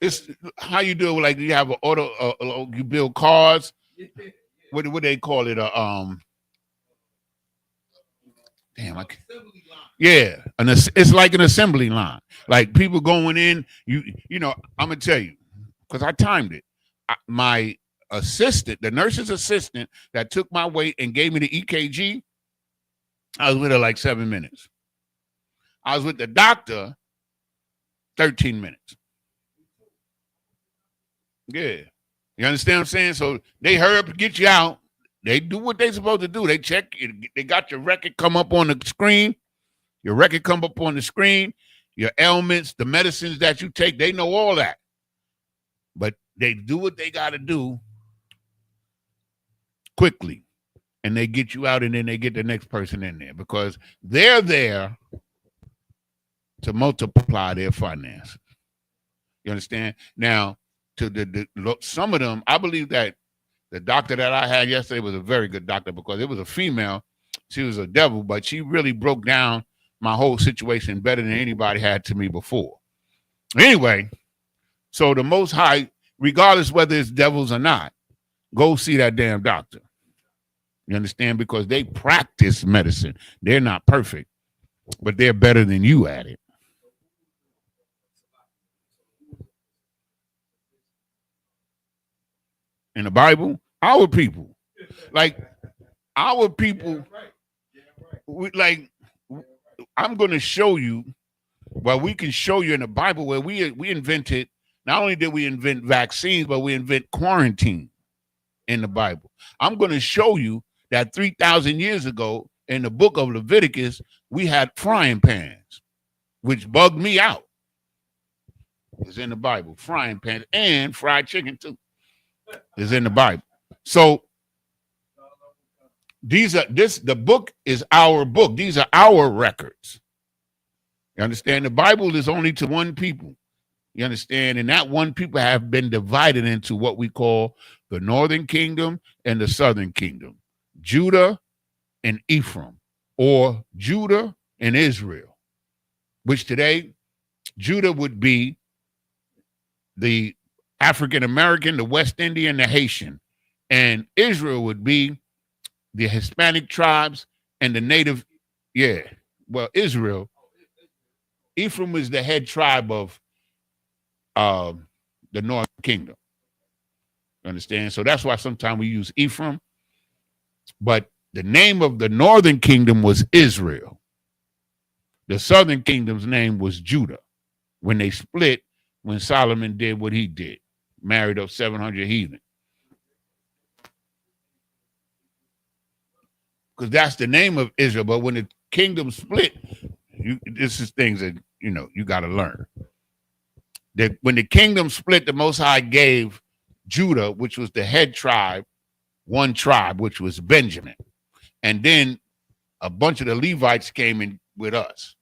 it's how you do it. Like you have an auto, you build cars. What do they call it? Yeah, and it's like an assembly line. Like people going in. I'm gonna tell you because I timed it. My assistant, the nurse's assistant that took my weight and gave me the EKG, I was with her like 7 minutes. I was with the doctor 13 minutes. Yeah. You understand what I'm saying? So they hurry up and get you out. They do what they're supposed to do. They check. They got your record come up on the screen. Your record come up on the screen. Your ailments, the medicines that you take, they know all that. But they do what they got to do quickly. And they get you out, and then they get the next person in there because they're there to multiply their finances. You understand? Now, to some of them, I believe that the doctor that I had yesterday was a very good doctor because it was a female. She was a devil, but she really broke down my whole situation better than anybody had to me before. Anyway, so the Most High, regardless whether it's devils or not, go see that damn doctor. You understand? Because they practice medicine. They're not perfect, but they're better than you at it. In the Bible, our people, I'm going to show you, we can show you in the Bible where we invented, not only did we invent vaccines, but we invent quarantine in the Bible. I'm going to show you that 3,000 years ago in the book of Leviticus, we had frying pans, which bugged me out. It's in the Bible, frying pans and fried chicken too. Is in the Bible. So the book is our book. These are our records. You understand? The Bible is only to one people. You understand? And that one people have been divided into what we call the northern kingdom and the southern kingdom. Judah and Ephraim, or Judah and Israel, which today Judah would be the African American, the West Indian, the Haitian, and Israel would be the Hispanic tribes and the native. Yeah, well, Israel. Ephraim is the head tribe of the Northern Kingdom. You understand? So that's why sometimes we use Ephraim, but the name of the Northern Kingdom was Israel. The Southern Kingdom's name was Judah. When they split, when Solomon did what he did. Married up 700 heathen. Because that's the name of Israel. But when the kingdom split, this is things that, you got to learn. That when the kingdom split, the Most High gave Judah, which was the head tribe, one tribe, which was Benjamin. And then a bunch of the Levites came in with us.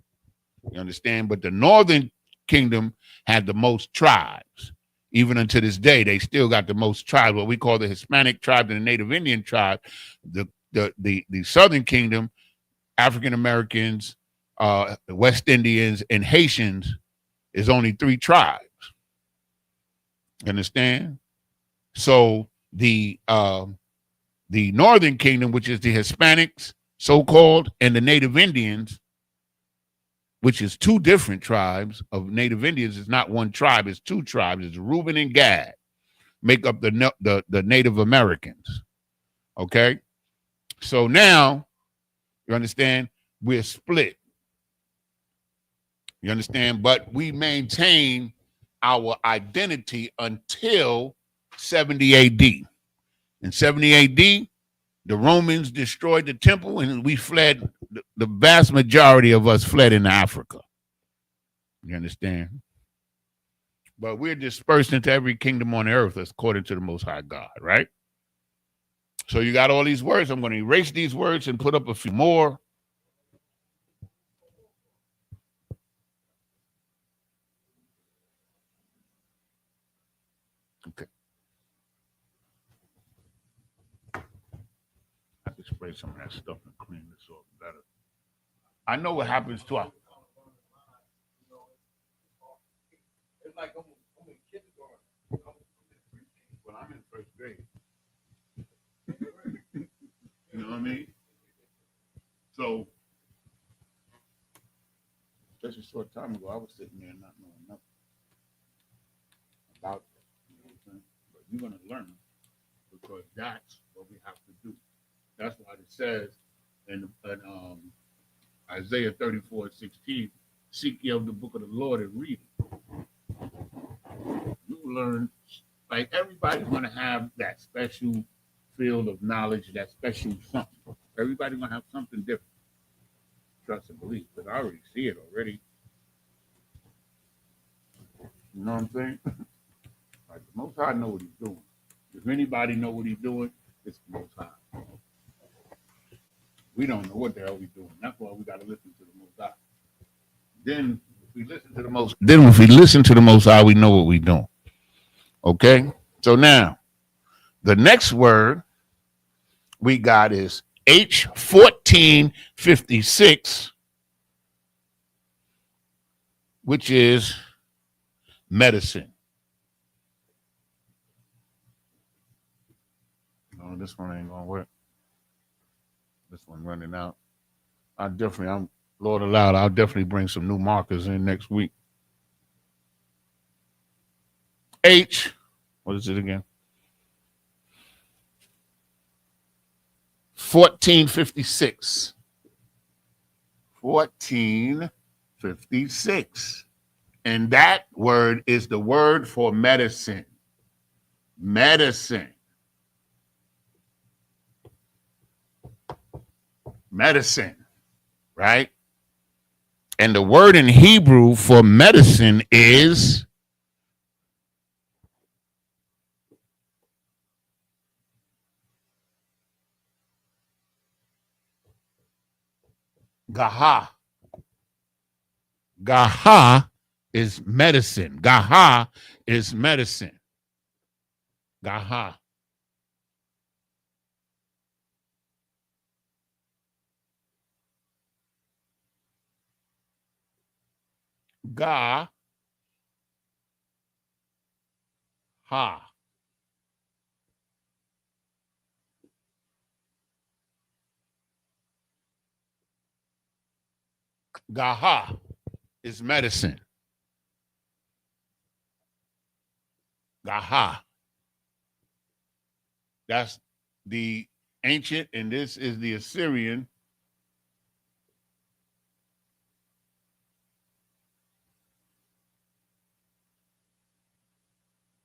You understand? But the northern kingdom had the most tribes. Even unto this day, they still got the most tribes, what we call the Hispanic tribe and the Native Indian tribe. The southern kingdom, African Americans, West Indians, and Haitians is only 3 tribes. Understand? So the northern kingdom, which is the Hispanics, so-called, and the Native Indians, which is 2 different tribes of Native Indians. It's not one tribe, it's 2 tribes. It's Reuben and Gad, make up the Native Americans. Okay? So now, you understand, we're split. You understand? But we maintain our identity until 70 AD. In 70 AD, the Romans destroyed the temple and we fled. The vast majority of us fled into Africa. You understand? But we're dispersed into every kingdom on earth according to the Most High God, right? So you got all these words. I'm going to erase these words and put up a few more. Okay. I have to spray some of that stuff and clean this off better. I know what happens to our. It's like I'm in kindergarten. Well, I'm in first grade. You know what I mean? So, just a short time ago, I was sitting there not knowing nothing about that. You know what I'm saying? But you're going to learn because that's what we have to do. That's why it says in Isaiah 34:16, seek ye of the book of the Lord and read it. You learn, like everybody's going to have that special field of knowledge, that special something. Everybody's going to have something different. Trust and believe, because I already see it already. You know what I'm saying? Like the Most High know what he's doing. If anybody know what he's doing, it's the Most High. We don't know what the hell we're doing. That's why we got to listen to the Most High. Then if we listen to the Most High, we know what we're doing. Okay? So now, the next word we got is H1456, which is medicine. No, this one ain't gonna work. This one running out. I'm Lord allowed, I'll definitely bring some new markers in next week. H, what is it again? 1456. 1456. And that word is the word for medicine. Medicine. Medicine, right? And the word in Hebrew for medicine is Gaha. Gaha is medicine. Gaha is medicine. Gaha. Ga. Ha. Gaha is medicine. Gaha. That's the ancient, and this is the Assyrian.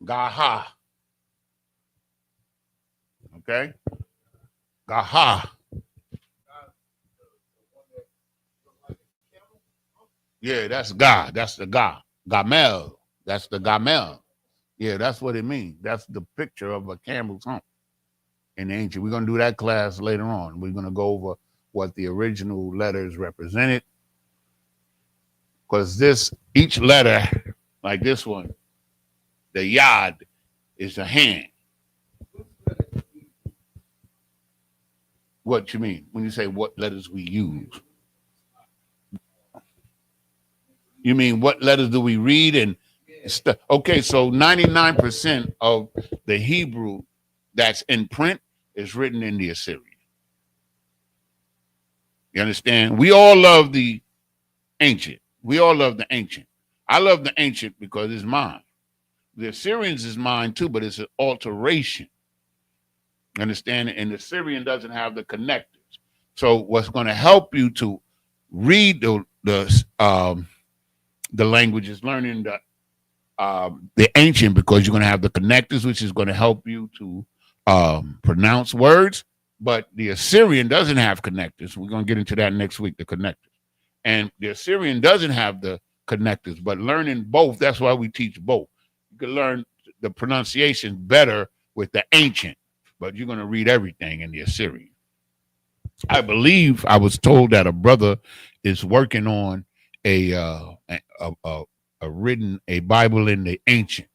Gaha. Okay? Gaha. Yeah, that's Ga. That's the Ga. Gamel. That's the Gamel. Yeah, that's what it means. That's the picture of a camel's hump in the ancient. We're going to do that class later on. We're going to go over what the original letters represented. Because each letter, like this one, the yod is a hand. What you mean when you say what letters we use? You mean what letters do we read and stuff? Okay, so 99% of the Hebrew that's in print is written in the Assyrian. You understand? We all love the ancient. We all love the ancient. I love the ancient because it's mine. The Assyrians is mine too, but it's an alteration. You understand? And the Assyrian doesn't have the connectors. So what's going to help you to read the language is learning the ancient, because you're going to have the connectors, which is going to help you to pronounce words. But the Assyrian doesn't have connectors. We're going to get into that next week, the connectors. And the Assyrian doesn't have the connectors, but learning both, that's why we teach both. You can learn the pronunciation better with the ancient, but you're going to read everything in the Assyrian. I believe I was told that a brother is working on a Bible in the ancient.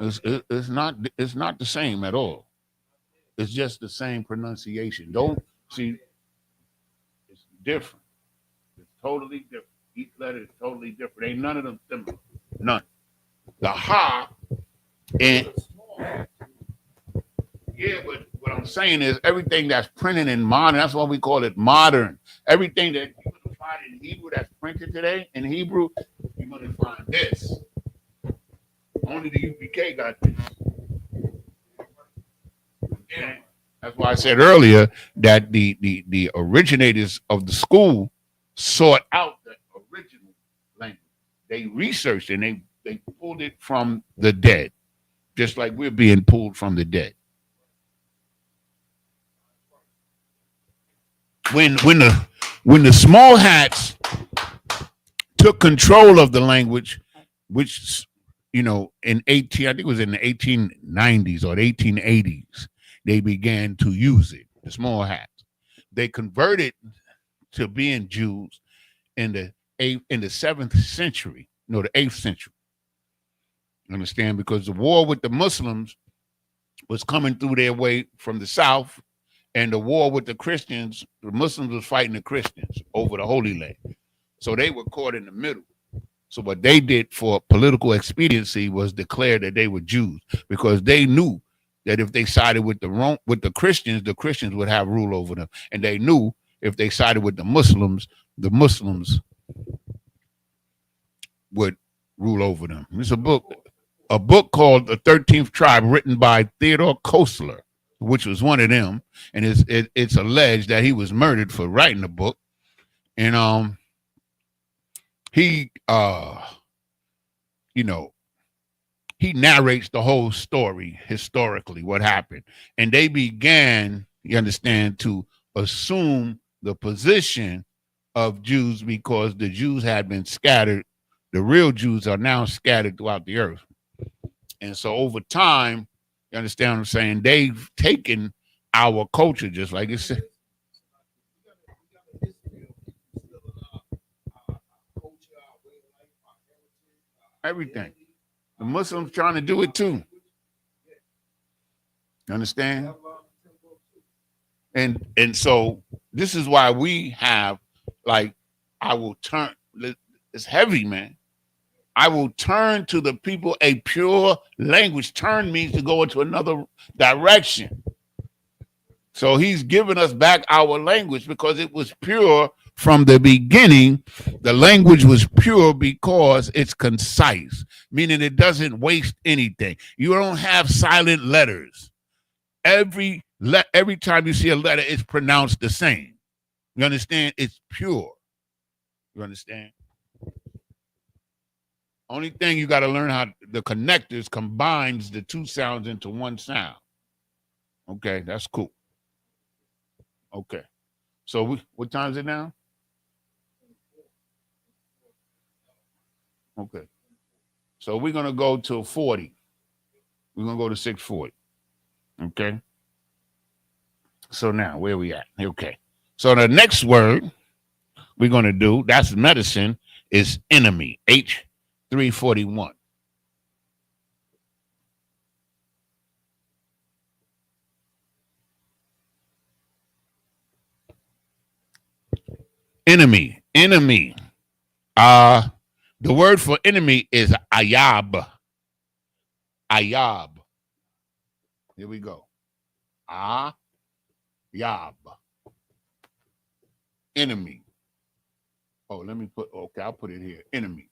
It's not the same at all. It's just the same pronunciation. Don't see, it's different. It's totally different. Each letter is totally different. Ain't none of them similar. None. The ha and yeah, but what I'm saying is everything that's printed in modern, that's why we call it modern. Everything that you're gonna find in Hebrew that's printed today in Hebrew, you're gonna find this. Only the UPK got this. Yeah. That's why I said earlier that the originators of the school sought out the original language. They researched and they pulled it from the dead, just like we're being pulled from the dead. When the small hats took control of the language, which in I think it was in the 1890s or the 1880s, they began to use it. The small hats. They converted to being Jews in the 7th century, the 8th century. Understand? Because the war with the Muslims was coming through their way from the south, and the war with the Christians, the Muslims was fighting the Christians over the Holy Land. So they were caught in the middle. So what they did for political expediency was declare that they were Jews, because they knew that if they sided with the Christians would have rule over them. And they knew if they sided with the Muslims would rule over them. It's a book called The 13th Tribe, written by Theodore Kostler, which was one of them. And it's alleged that he was murdered for writing the book. And he narrates the whole story historically, what happened. And they began, you understand, to assume the position of Jews because the Jews had been scattered. The real Jews are now scattered throughout the earth. And so over time, you understand what I'm saying? They've taken our culture, just like it said. Everything. The Muslims trying to do it too. You understand? And so this is why we have, like, I will turn. It's heavy, man. I will turn to the people a pure language. Turn means to go into another direction. So he's given us back our language because it was pure from the beginning. The language was pure because it's concise, meaning it doesn't waste anything. You don't have silent letters. Every time you see a letter, it's pronounced the same. You understand? It's pure. You understand? Only thing you got to learn how the connectors combines the two sounds into one sound. Okay, that's cool. Okay. So what time is it now? Okay. So we're going to go to 40. We're going to go to 640. Okay. So now where we at? Okay. So the next word we're going to do, that's medicine, is enemy. H341. Enemy. Enemy. The word for enemy is ayab. Ayab. Here we go. Ayab. Enemy. Oh, let me put, okay, I'll put it here. Enemy.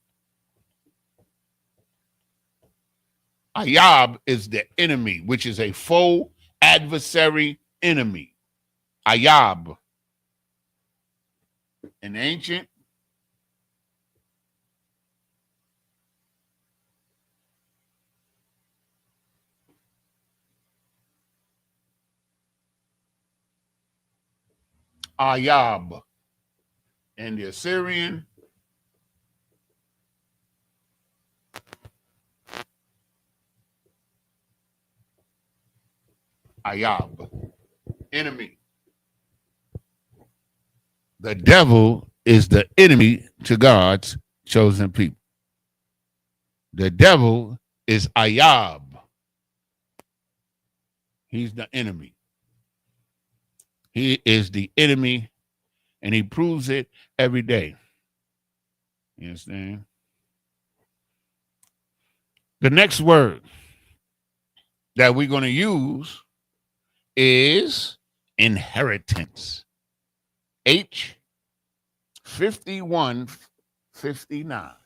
Ayab is the enemy, which is a foe, adversary, enemy. Ayab. An ancient. Ayab. And the Assyrian. Ayab. Enemy. The devil is the enemy to God's chosen people. The devil is Ayab. He's the enemy. He is the enemy, and he proves it every day. You understand? The next word that we're going to use is inheritance. H5159.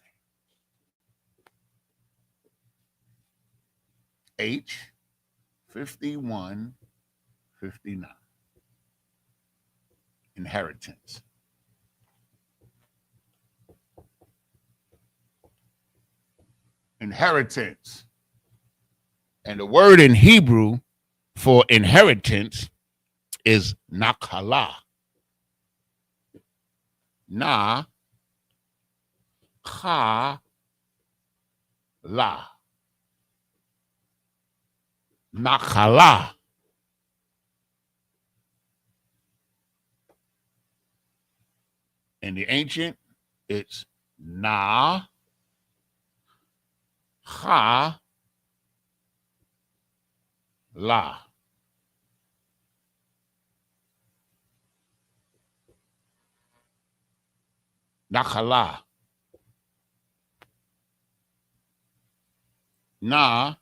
H5159. Inheritance. Inheritance. And the word in Hebrew for inheritance is nakala. Na ha la. Nakala. In the ancient, it's na ha la. Nakala. Na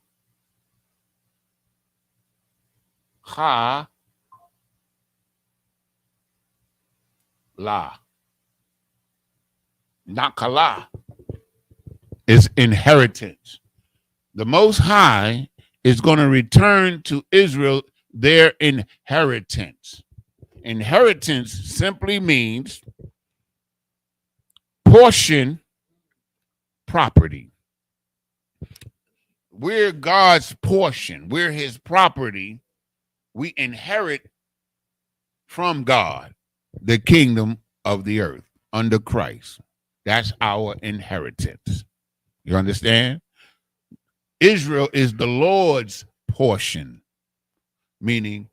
ha la. Nakala is inheritance. The Most High is going to return to Israel their inheritance. Inheritance simply means portion property. We're God's portion. We're his property. We inherit from God the kingdom of the earth under Christ. That's our inheritance. You understand? Israel is the Lord's portion, meaning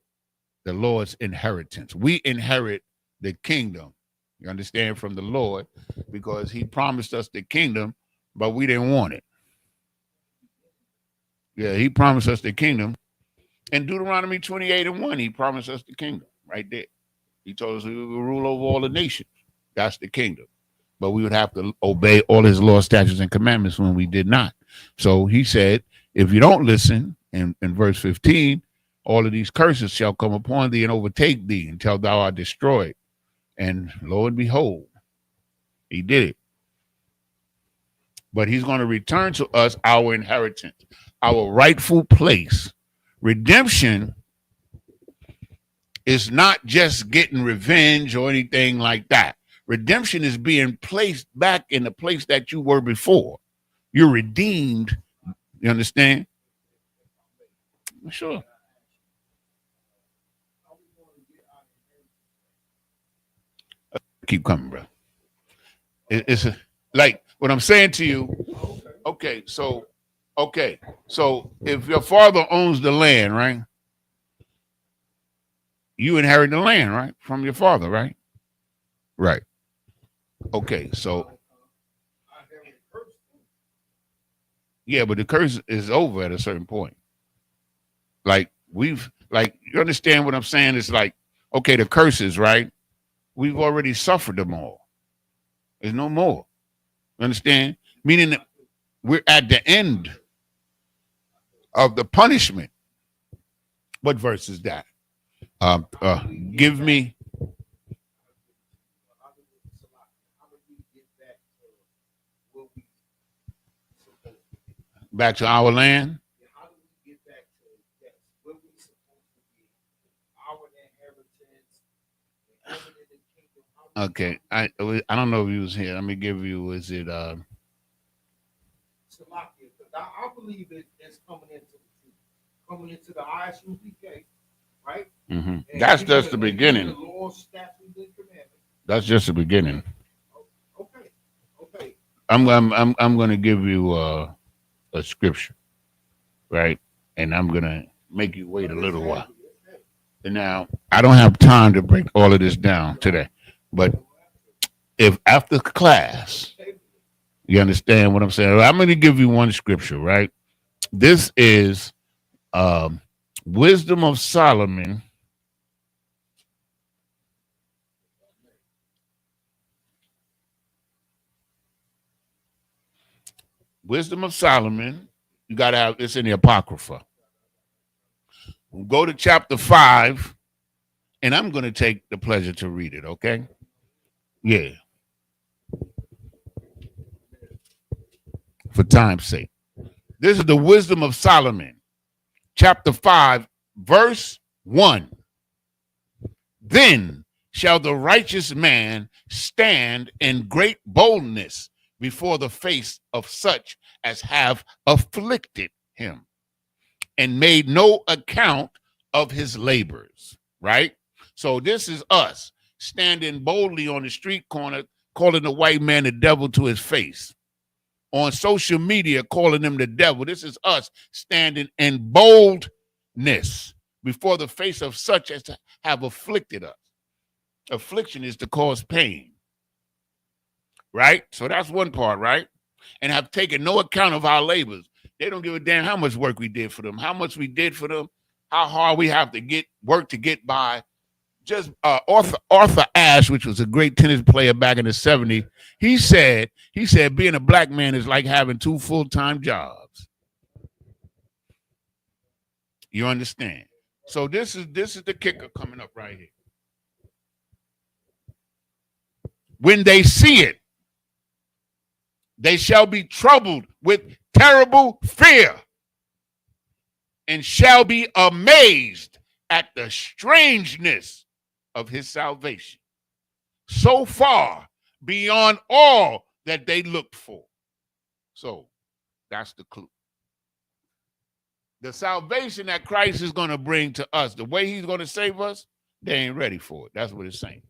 the Lord's inheritance. We inherit the kingdom, you understand, from the Lord, because he promised us the kingdom, but we didn't want it. Yeah, he promised us the kingdom. In Deuteronomy 28:1, he promised us the kingdom right there. He told us we would rule over all the nations. That's the kingdom. But we would have to obey all his laws, statutes, and commandments when we did not. So he said, if you don't listen, in verse 15, all of these curses shall come upon thee and overtake thee until thou art destroyed. And lo and behold, he did it. But he's going to return to us our inheritance, our rightful place. Redemption is not just getting revenge or anything like that. Redemption is being placed back in the place that you were before. You're redeemed. You understand? Sure. Keep coming, bro. It's like what I'm saying to you. Okay, so if your father owns the land, right? You inherit the land, right? From your father, right? Right. Okay, so yeah, but the curse is over at a certain point. Like you understand what I'm saying? It's like, okay, the curses, right? We've already suffered them all. There's no more. Understand? Meaning that we're at the end of the punishment. What verse is that? Give me back to our land. Okay, I don't know if you was here. Let me give you. Is it? I believe it's coming into the ISUPK, right? That's just the beginning. That's just the beginning. Okay. I'm going to give you a scripture, right? And I'm going to make you wait a little while. And now I don't have time to break all of this down today, but if after class, you understand what I'm saying? I'm going to give you one scripture, right? This is Wisdom of Solomon. Wisdom of Solomon. You got to have this in the Apocrypha. We'll go to chapter 5, and I'm going to take the pleasure to read it, okay? Yeah. For time's sake. This is the Wisdom of Solomon, chapter 5, verse 1. Then shall the righteous man stand in great boldness before the face of such as have afflicted him and made no account of his labors, right? So this is us standing boldly on the street corner, calling the white man the devil to his face. On social media, calling him the devil. This is us standing in boldness before the face of such as have afflicted us. Affliction is to cause pain, right? So that's one part, right? And have taken no account of our labors. They don't give a damn how much work we did for them, how much we did for them, how hard we have to work to get by. Just Arthur Ashe, which was a great tennis player back in the 70s, he said being a black man is like having 2 full-time jobs. You understand? So this is the kicker coming up right here. When they see it, they shall be troubled with terrible fear and shall be amazed at the strangeness of his salvation, so far beyond all that they looked for. So that's the clue. The salvation that Christ is going to bring to us, the way he's going to save us, they ain't ready for it. That's what it's saying.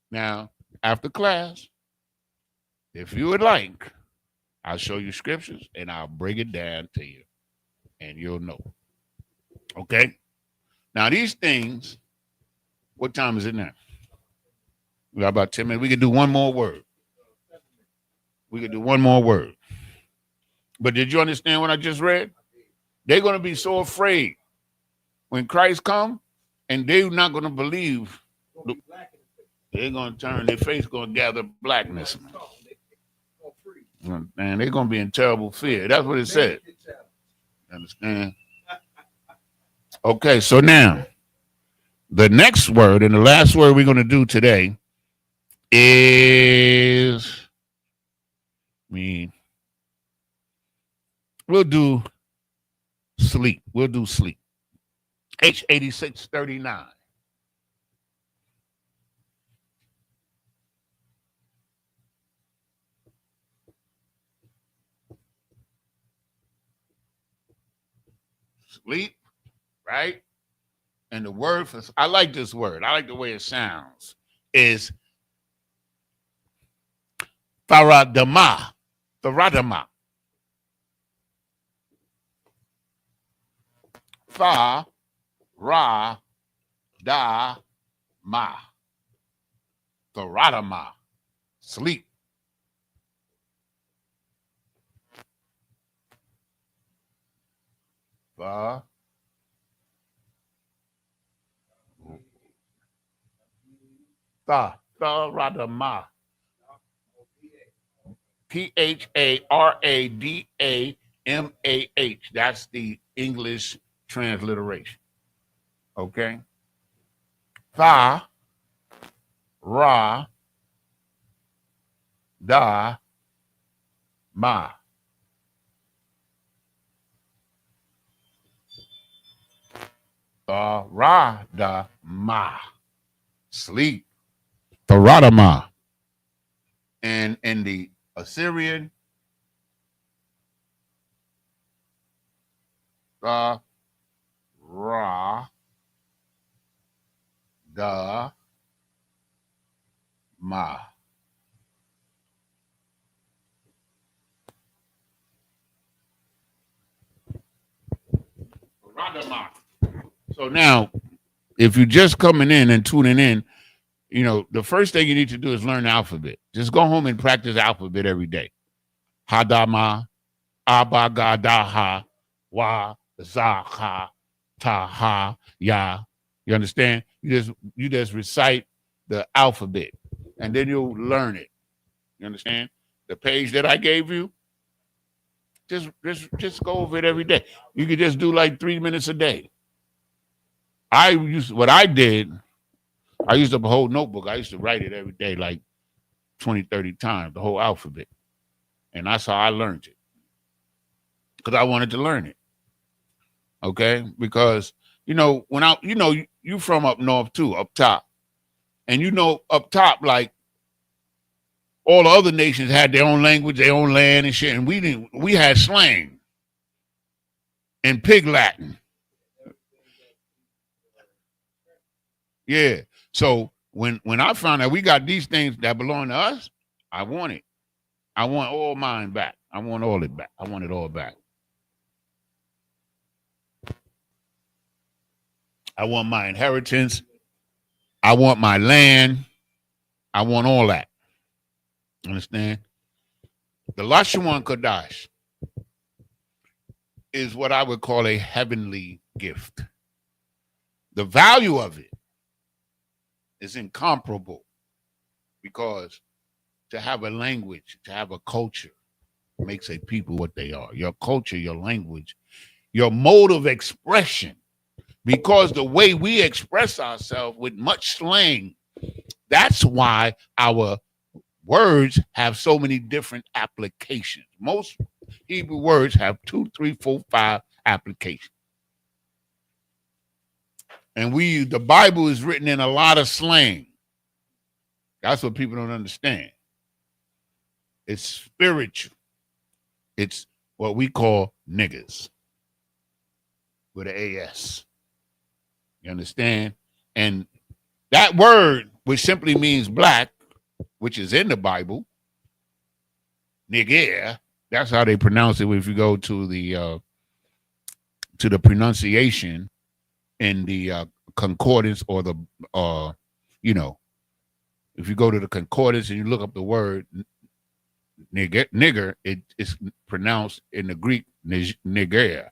Now, after class, if you would like, I'll show you scriptures and I'll bring it down to you and you'll know. Okay? Now, these things, what time is it now? We got about 10 minutes. We can do one more word. But did you understand what I just read? They're going to be so afraid when Christ comes, and they're not going to believe. They're going to turn their face, going to gather blackness. Man, they're going to be in terrible fear. That's what it said. Understand? Okay, so now, the next word and the last word we're going to do today is, we'll do sleep. H8639. Sleep, right? And the word for, I like this word. I like the way it sounds. Is faradama. Tharadama. Tha, ra, da, ma. Tharadama. Sleep. Tha, Tharadama. Pharadamah. That's the English transliteration. Okay. Tha, ra, da, ma. Ra, da, ma. Sleep. Tharadama. And in the Assyrian, ra, da, ma. Radama. So now, if you're just coming in and tuning in, you know, the first thing you need to do is learn the alphabet. Just go home and practice the alphabet every day. Hadama, abagadaha, wa, zaha, taha, ya. You understand? You just recite the alphabet, and then you'll learn it. You understand? The page that I gave you, just go over it every day. You could just do like 3 minutes a day. I used up a whole notebook. I used to write it every day, like 20, 30 times, the whole alphabet. And that's how I learned it. Because I wanted to learn it. Okay? Because, you know, you from up north too, up top. And you know, up top, like, all the other nations had their own language, their own land and shit. And we had slang and pig Latin. Yeah. So when I found out we got these things that belong to us, I want it. I want all mine back. I want all it back. I want it all back. I want my inheritance. I want my land. I want all that. Understand? The Lashawan Qadash is what I would call a heavenly gift. The value of it is incomparable, because to have a language, to have a culture, makes a people what they are. Your culture, your language, your mode of expression, because the way we express ourselves with much slang, that's why our words have so many different applications. Most Hebrew words have 2, 3, 4, 5 applications. And the Bible is written in a lot of slang. That's what people don't understand. It's spiritual. It's what we call niggas with an AS. You understand? And that word, which simply means black, which is in the Bible, nigger, that's how they pronounce it if you go to the pronunciation in the concordance, or the if you go to the concordance and you look up the word nigger, it is pronounced in the Greek nigger,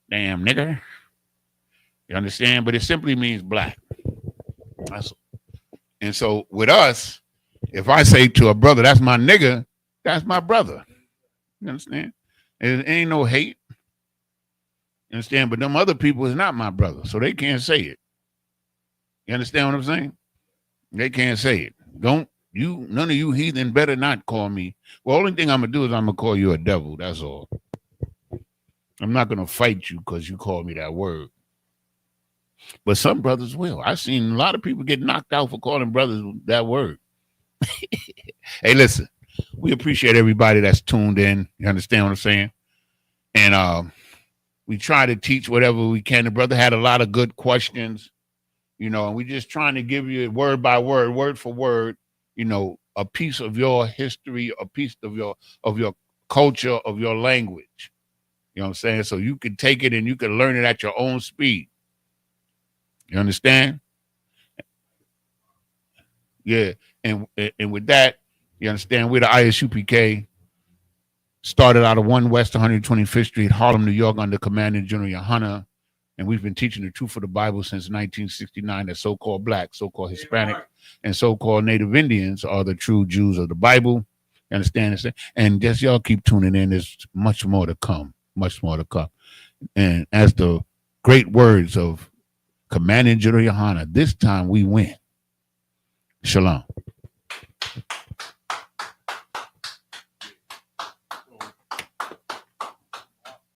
damn nigger. You understand? But it simply means black. And so with us, if I say to a brother, that's my nigga, that's my brother. You understand? It ain't no hate. You understand? But them other people is not my brother, so they can't say it. You understand what I'm saying? They can't say it. None of you heathen better not call me. Well, only thing I'm going to do is I'm going to call you a devil. That's all. I'm not going to fight you because you call me that word. But some brothers will. I've seen a lot of people get knocked out for calling brothers that word. Hey, listen, we appreciate everybody that's tuned in. You understand what I'm saying? And we try to teach whatever we can. The brother had a lot of good questions, and we just trying to give you word by word, word for word, a piece of your history, a piece of your culture, of your language. You know what I'm saying? So you can take it and you can learn it at your own speed. You understand? Yeah. And with that, you understand, we're the ISUPK. Started out of 1 West 125th Street, Harlem, New York, under Commanding General Yohana. And we've been teaching the truth of the Bible since 1969 that so-called black, so-called Hispanic, and so-called Native Indians are the true Jews of the Bible. You understand? And just y'all keep tuning in. There's much more to come. Much more to come. And as the great words of Commanding General Yohana, this time we win. Shalom.